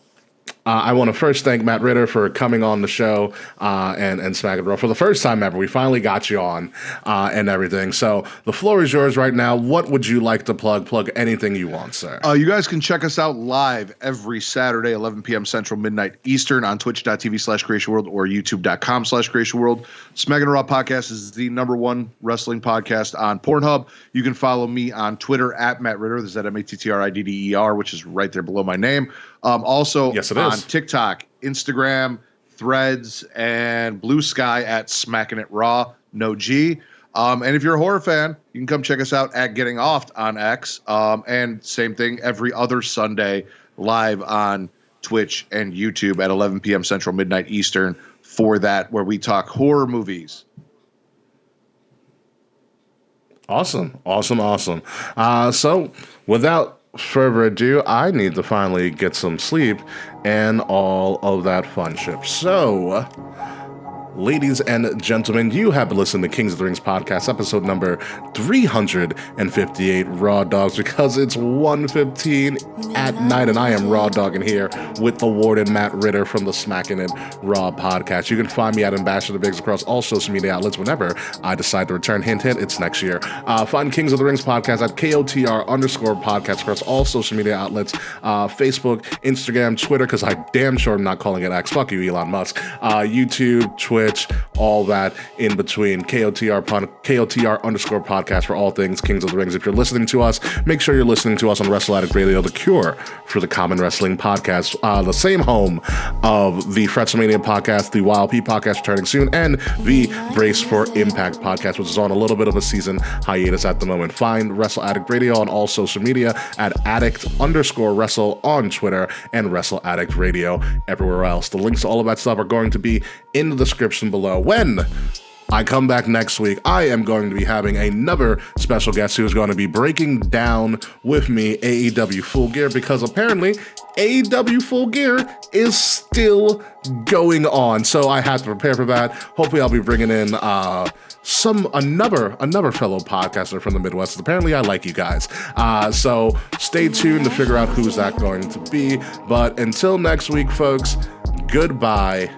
I want to first thank Matt Ritter for coming on the show and Smackin It Raw for the first time ever. We finally got you on and everything. So the floor is yours right now. What would you like to plug? Plug anything you want, sir. You guys can check us out live every Saturday, 11 p.m. Central, midnight Eastern on twitch.tv/creationworld or youtube.com/creationworld. Smackin It Raw Podcast is the #1 wrestling podcast on Pornhub. You can follow me on Twitter at Matt Ritter. This is at MATTRIDDER, which is right there below my name. Also yes, it on is. TikTok, Instagram, Threads, and Blue Sky at Smackin It Raw, no G. And if you're a horror fan, you can come check us out at Getting Offed on X. And same thing every other Sunday live on Twitch and YouTube at 11 p.m. Central, midnight Eastern for that, where we talk horror movies. Awesome. So without further ado, I need to finally get some sleep and all of that fun shit. So, ladies and gentlemen, you have been listening to Kings of the Rings podcast, episode number 358, Raw Dogs, because it's 1:15 at night, and I am Raw Dogging here with the Warden Matt Ritter from the Smackin It Raw podcast. You can find me at Ambassador Biggs across all social media outlets whenever I decide to return. Hint, hint, it's next year. Find Kings of the Rings podcast at KOTR_podcast across all social media outlets, Facebook, Instagram, Twitter, because I damn sure am not calling it X. Fuck you, Elon Musk. YouTube, Twitch, all that in between. KOTR_podcast for all things Kings of the Rings. If you're listening to us, make sure you're listening to us on Wrestle Addict Radio, the cure for the common wrestling podcast, the same home of the WrestleMania podcast, the Wild P podcast returning soon, and the Brace for Impact podcast, which is on a little bit of a season hiatus at the moment. Find Wrestle Addict Radio on all social media at addict_wrestle on Twitter and Wrestle Addict Radio everywhere else. The links to all of that stuff are going to be in the description below. When I come back next week, I am going to be having another special guest who is going to be breaking down with me AEW Full Gear, because apparently AEW Full Gear is still going on. So I have to prepare for that. Hopefully I'll be bringing in another fellow podcaster from the Midwest. Apparently I like you guys. So stay tuned to figure out who's that going to be. But until next week, folks, goodbye,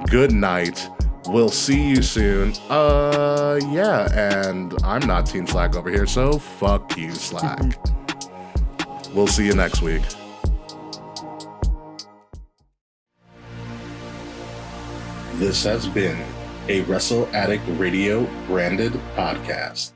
good night. We'll see you soon. And I'm not Team Slack over here, so fuck you, Slack. We'll see you next week. This has been a Wrestle Addict Radio branded podcast.